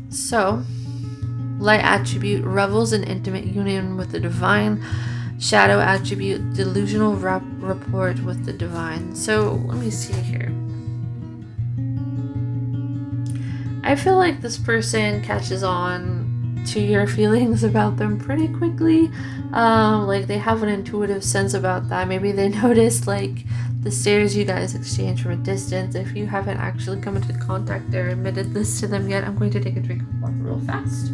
Speaker 1: So, light attribute revels in intimate union with the divine. Shadow attribute delusional rapport with the divine. So let me see here. I feel like this person catches on to your feelings about them pretty quickly. Like they have an intuitive sense about that. Maybe they noticed like the stares you guys exchange from a distance. If you haven't actually come into contact or admitted this to them yet, I'm going to take a drink of water real fast.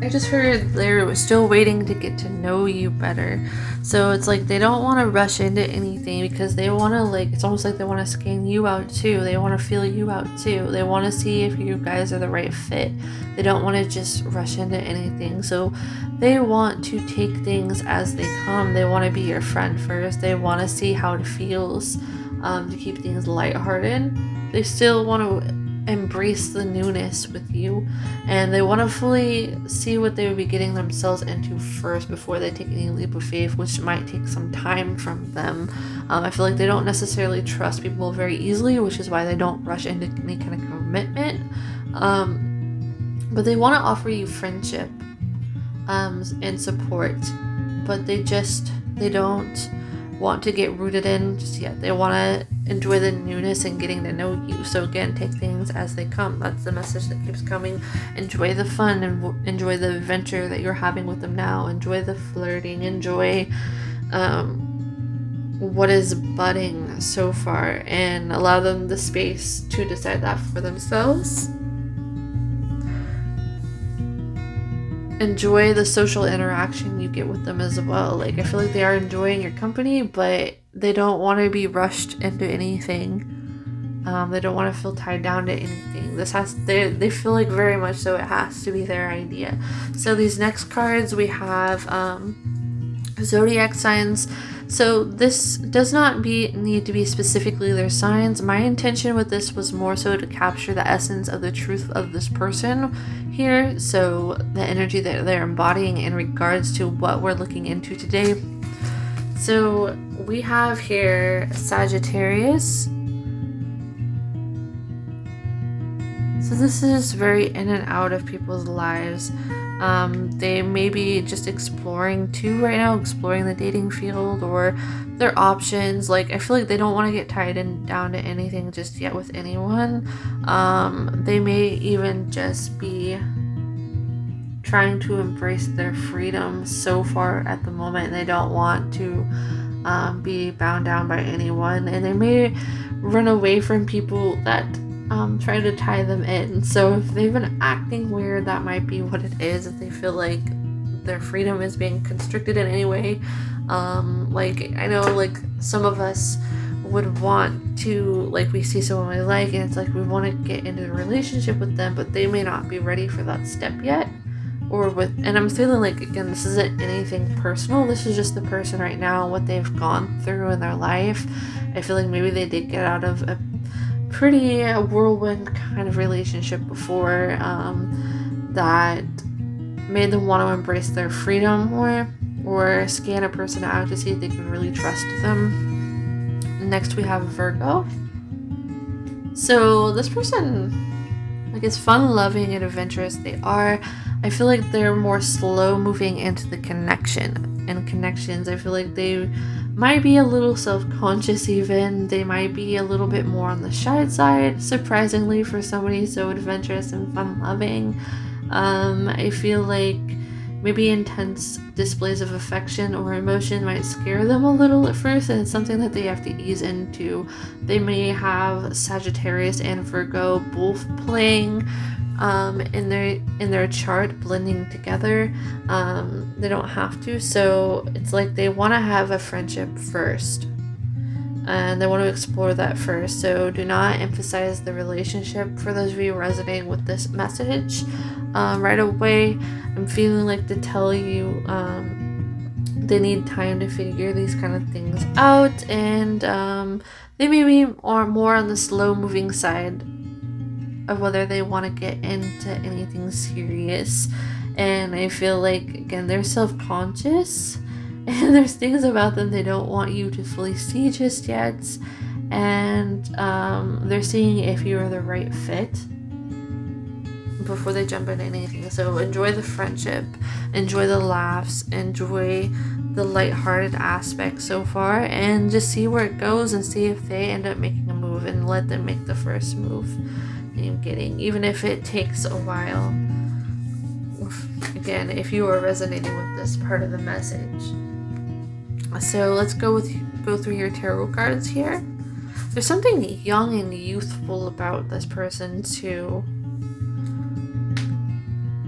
Speaker 1: I just heard they're still waiting to get to know you better. So it's like they don't want to rush into anything because they want to like, it's almost like they want to scan you out too. They want to feel you out too. They want to see if you guys are the right fit. They don't want to just rush into anything. So they want to take things as they come. They want to be your friend first. They want to see how it feels to keep things lighthearted. They still want to embrace the newness with you, and they want to fully see what they would be getting themselves into first before they take any leap of faith, which might take some time from them. I feel like they don't necessarily trust people very easily, which is why they don't rush into any kind of commitment, but they want to offer you friendship and support, but they don't want to get rooted in just yet. They want to enjoy the newness and getting to know you. So again, take things as they come. That's the message that keeps coming. Enjoy the fun and enjoy the adventure that you're having with them now. Enjoy the flirting. Enjoy what is budding so far, and allow them the space to decide that for themselves. Enjoy the social interaction you get with them as well. Like I feel like they are enjoying your company, but they don't want to be rushed into anything. They don't want to feel tied down to anything. They feel like very much so it has to be their idea. So these next cards we have zodiac signs. So this does not need to be specifically their signs. My intention with this was more so to capture the essence of the truth of this person here. So the energy that they're embodying in regards to what we're looking into today. So we have here Sagittarius. So this is very in and out of people's lives. They may be just exploring too right now, exploring the dating field or their options. Like I feel like they don't want to get tied down to anything just yet with anyone. They may even just be trying to embrace their freedom so far at the moment. They don't want to be bound down by anyone, and they may run away from people that try to tie them in. So if they've been acting weird, that might be what it is. If they feel like their freedom is being constricted in any way, like I know like some of us would want to, like we see someone we like and it's like we want to get into a relationship with them, but they may not be ready for that step yet. And I'm feeling like, again, this isn't anything personal. This is just the person right now, what they've gone through in their life. I feel like maybe they did get out of a pretty whirlwind kind of relationship before that made them want to embrace their freedom more, or scan a person out to see if they can really trust them. Next we have Virgo. So this person, like, is fun-loving and adventurous. They are. I feel like they're more slow moving into the connection and connections. I feel like they might be a little self-conscious even. They might be a little bit more on the shy side, surprisingly, for somebody so adventurous and fun-loving. I feel like maybe intense displays of affection or emotion might scare them a little at first, and it's something that they have to ease into. They may have Sagittarius and Virgo both playing in their chart, blending together. They don't have to, so it's like they want to have a friendship first, and they want to explore that first. So do not emphasize the relationship for those of you resonating with this message. right away. I'm feeling like to tell you they need time to figure these kind of things out, and they may be more on the slow moving side of whether they want to get into anything serious. And I feel like, again, they're self-conscious and there's things about them they don't want you to fully see just yet, and they're seeing if you are the right fit before they jump into anything. So enjoy the friendship, enjoy the laughs, enjoy the lighthearted aspect so far, and just see where it goes and see if they end up making a move, and let them make the first move. I'm getting, even if it takes a while. Again, if you are resonating with this part of the message. So let's go through your tarot cards here. There's something young and youthful about this person too.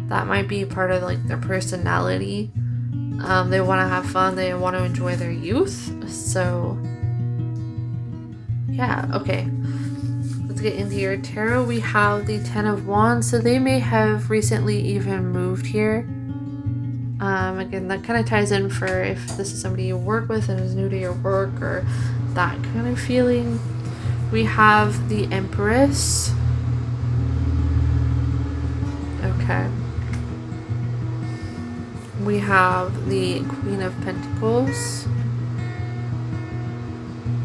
Speaker 1: That might be part of like their personality. They want to have fun. They want to enjoy their youth. So yeah, okay. Let's get into your tarot. We have the Ten of Wands. So they may have recently even moved here. Again, that kind of ties in for if this is somebody you work with and is new to your work, or that kind of feeling. We have the Empress. Okay. We have the Queen of Pentacles.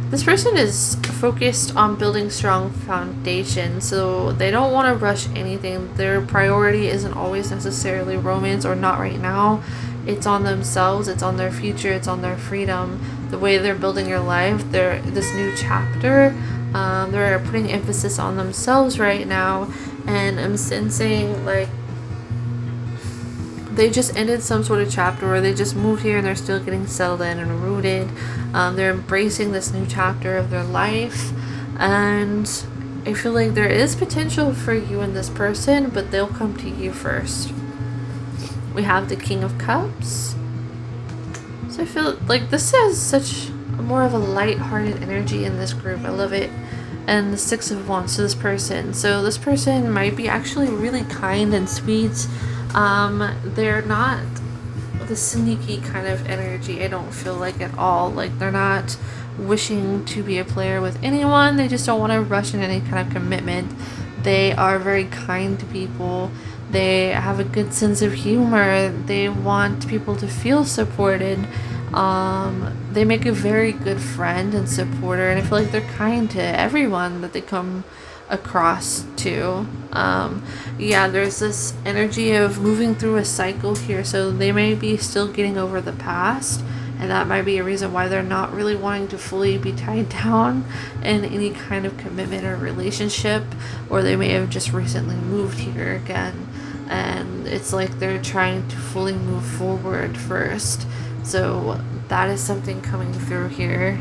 Speaker 1: This person is focused on building strong foundation, so they don't want to rush anything. Their priority isn't always necessarily romance, or not right now. It's on themselves, it's on their future, it's on their freedom, the way they're building your life, this new chapter. They're putting emphasis on themselves right now, and I'm sensing like they just ended some sort of chapter, or they just moved here and they're still getting settled in and rooted. They're embracing this new chapter of their life, and I feel like there is potential for you and this person, but they'll come to you first. We have the King of Cups. So I feel like this has such more of a light-hearted energy in this group. I love it. And the Six of Wands to this person. So this person might be actually really kind and sweet. They're not the sneaky kind of energy, I don't feel like at all. Like they're not wishing to be a player with anyone. They just don't want to rush in any kind of commitment. They are very kind to people. They have a good sense of humor. They want people to feel supported. They make a very good friend and supporter, and I feel like they're kind to everyone that they come across to. Yeah, there's this energy of moving through a cycle here, so they may be still getting over the past, and that might be a reason why they're not really wanting to fully be tied down in any kind of commitment or relationship, or they may have just recently moved here again, and it's like they're trying to fully move forward first. So that is something coming through here.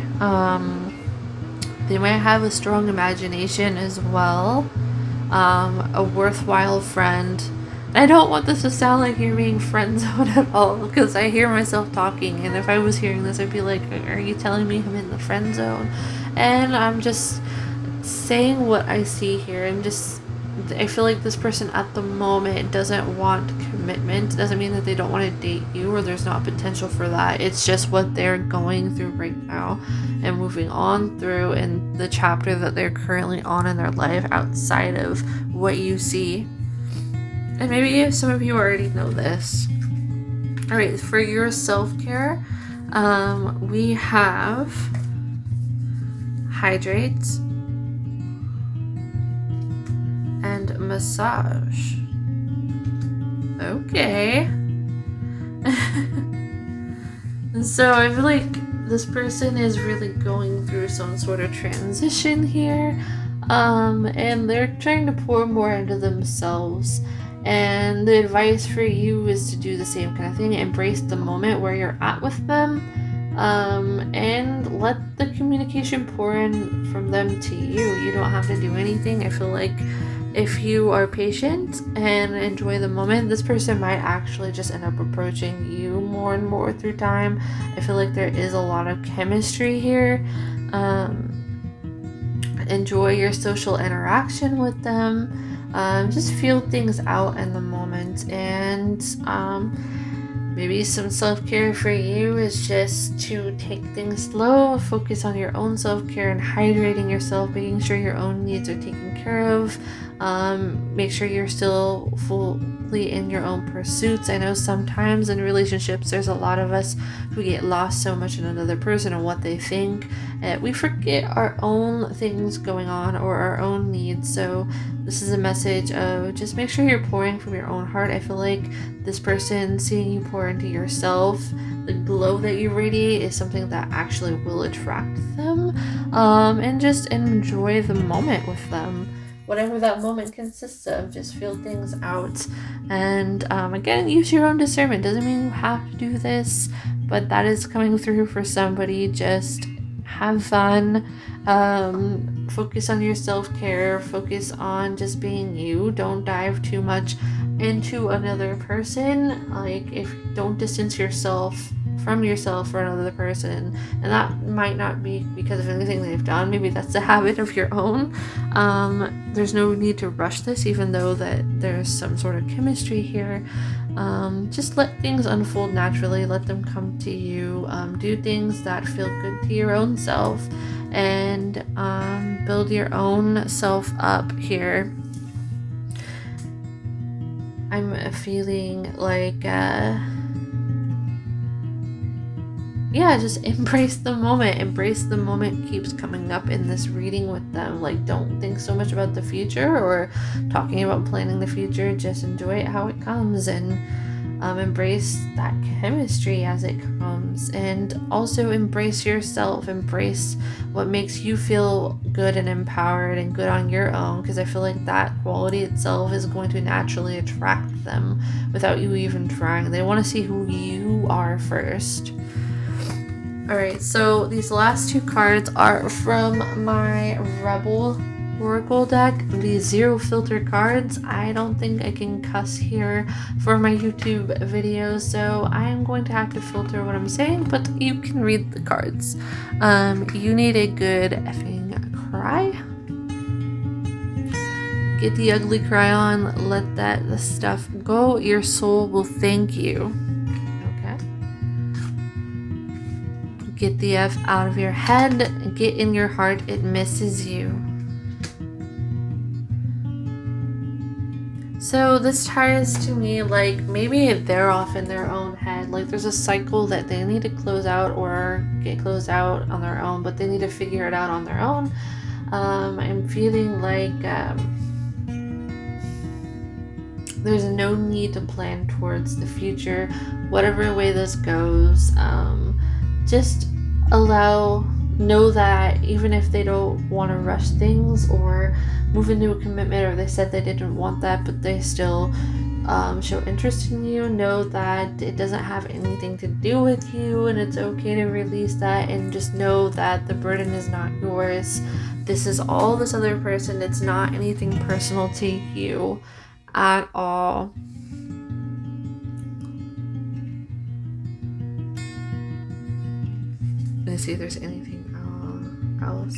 Speaker 1: They might have a strong imagination as well. A worthwhile friend. I don't want this to sound like you're being friend zoned at all, because I hear myself talking, and if I was hearing this, I'd be like, are you telling me I'm in the friend zone? And I'm just saying what I see here. I feel like this person at the moment doesn't want commitment. It doesn't mean that they don't want to date you, or there's not potential for that. It's just what they're going through right now and moving on through in the chapter that they're currently on in their life outside of what you see. And maybe some of you already know this. All right, for your self-care, we have hydrate and massage. Okay. So I feel like this person is really going through some sort of transition here, and they're trying to pour more into themselves. And the advice for you is to do the same kind of thing. Embrace the moment where you're at with them, and let the communication pour in from them to you. You don't have to do anything. I feel like if you are patient and enjoy the moment, this person might actually just end up approaching you more and more through time. I feel like there is a lot of chemistry here. Enjoy your social interaction with them. Just feel things out in the moment. And maybe some self-care for you is just to take things slow, focus on your own self-care and hydrating yourself, making sure your own needs are taken care of. Make sure you're still fully in your own pursuits. I know sometimes in relationships there's a lot of us who get lost so much in another person and what they think. We forget our own things going on or our own needs. So this is a message of just make sure you're pouring from your own heart. I feel like this person seeing you pour into yourself, the glow that you radiate is something that actually will attract them. And just enjoy the moment with them. Whatever that moment consists of, just feel things out. And again, use your own discernment. Doesn't mean you have to do this, but that is coming through for somebody. Just have fun. Focus on your self-care. Focus on just being you. Don't dive too much into another person. Don't distance yourself from yourself for another person, and that might not be because of anything they've done. Maybe that's a habit of your own. There's no need to rush this, even though that there's some sort of chemistry here. Just let things unfold naturally. Let them come to you. Do things that feel good to your own self, and build your own self up here. I'm feeling like just embrace the moment. Embrace the moment keeps coming up in this reading with them. Like, don't think so much about the future or talking about planning the future. Just enjoy it how it comes, and embrace that chemistry as it comes. And also embrace yourself. Embrace what makes you feel good and empowered and good on your own, because I feel like that quality itself is going to naturally attract them without you even trying. They want to see who you are first. Alright, so these last two cards are from my Rebel Oracle deck, the zero filter cards. I don't think I can cuss here for my YouTube videos, so I am going to have to filter what I'm saying, but you can read the cards. You need a good effing cry. Get the ugly cry on, let the stuff go. Your soul will thank you. Get the F out of your head. Get in your heart. It misses you. So this ties to me like maybe they're off in their own head. Like there's a cycle that they need to close out or get closed out on their own, but they need to figure it out on their own. I'm feeling like there's no need to plan towards the future, whatever way this goes. Just know that even if they don't want to rush things or move into a commitment, or they said they didn't want that but they still show interest in you, know that it doesn't have anything to do with you, and it's okay to release that, and just know that the burden is not yours. This is all this other person. It's not anything personal to you at all. Let's see if there's anything else.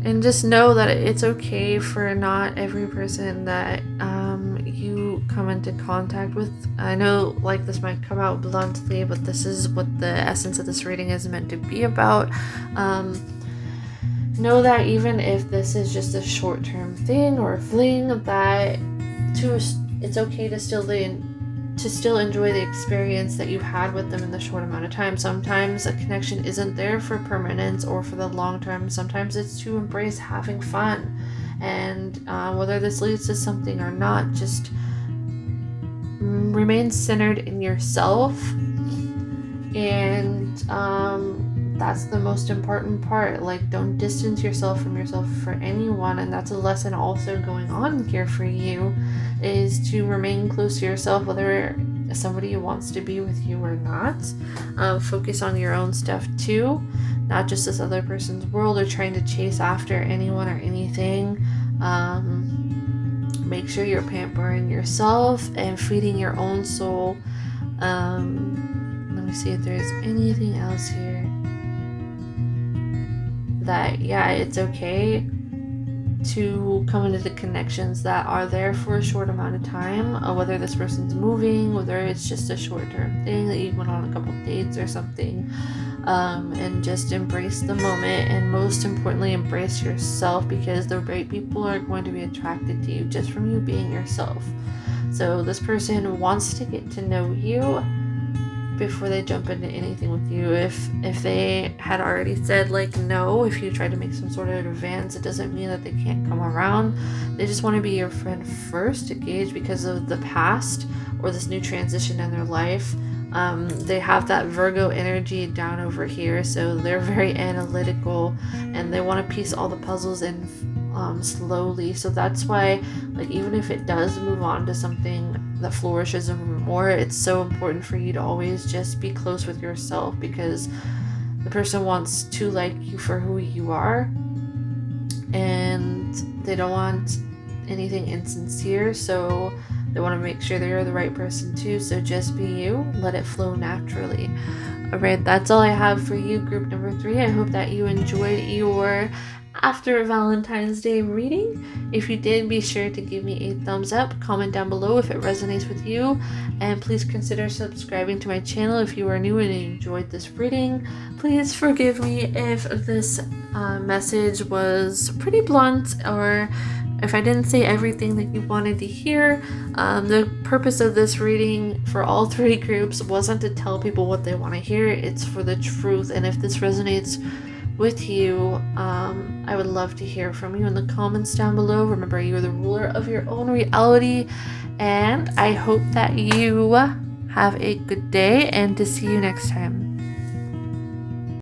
Speaker 1: And just know that it's okay for not every person that you come into contact with. I know like this might come out bluntly, but this is what the essence of this reading is meant to be about. Know that even if this is just a short-term thing or a fling, that it's okay to still enjoy the experience that you've had with them in the short amount of time. Sometimes a connection isn't there for permanence or for the long term. Sometimes it's to embrace having fun, and whether this leads to something or not, just remain centered in yourself, and that's the most important part. Like, don't distance yourself from yourself for anyone, and that's a lesson also going on here for you, is to remain close to yourself, whether somebody wants to be with you or not. Focus on your own stuff too, not just this other person's world or trying to chase after anyone or anything. Make sure you're pampering yourself and feeding your own soul. Let me see if there's anything else here. that, yeah, it's okay to come into the connections that are there for a short amount of time, whether this person's moving, whether it's just a short-term thing that you went on a couple dates or something, and just embrace the moment, and most importantly embrace yourself, because the right people are going to be attracted to you just from you being yourself. So this person wants to get to know you before they jump into anything with you. If they had already said like no, if you tried to make some sort of advance, it doesn't mean that they can't come around. They just want to be your friend first to gauge, because of the past or this new transition in their life. They have that Virgo energy down over here, so they're very analytical and they want to piece all the puzzles in slowly. So that's why, like, even if it does move on to something that flourishes more, it's so important for you to always just be close with yourself, because the person wants to like you for who you are, and they don't want anything insincere, so they want to make sure that you're the right person too. So just be you, let it flow naturally. All right, that's all I have for you, group number 3. I hope that you enjoyed your after Valentine's Day reading. If you did, be sure to give me a thumbs up, comment down below if it resonates with you, and please consider subscribing to my channel if you are new and enjoyed this reading. Please forgive me if this message was pretty blunt, or if I didn't say everything that you wanted to hear. The purpose of this reading for all 3 groups wasn't to tell people what they want to hear, it's for the truth. And if this resonates with you, I would love to hear from you in the comments down below. Remember, you are the ruler of your own reality, and I hope that you have a good day, and to see you next time.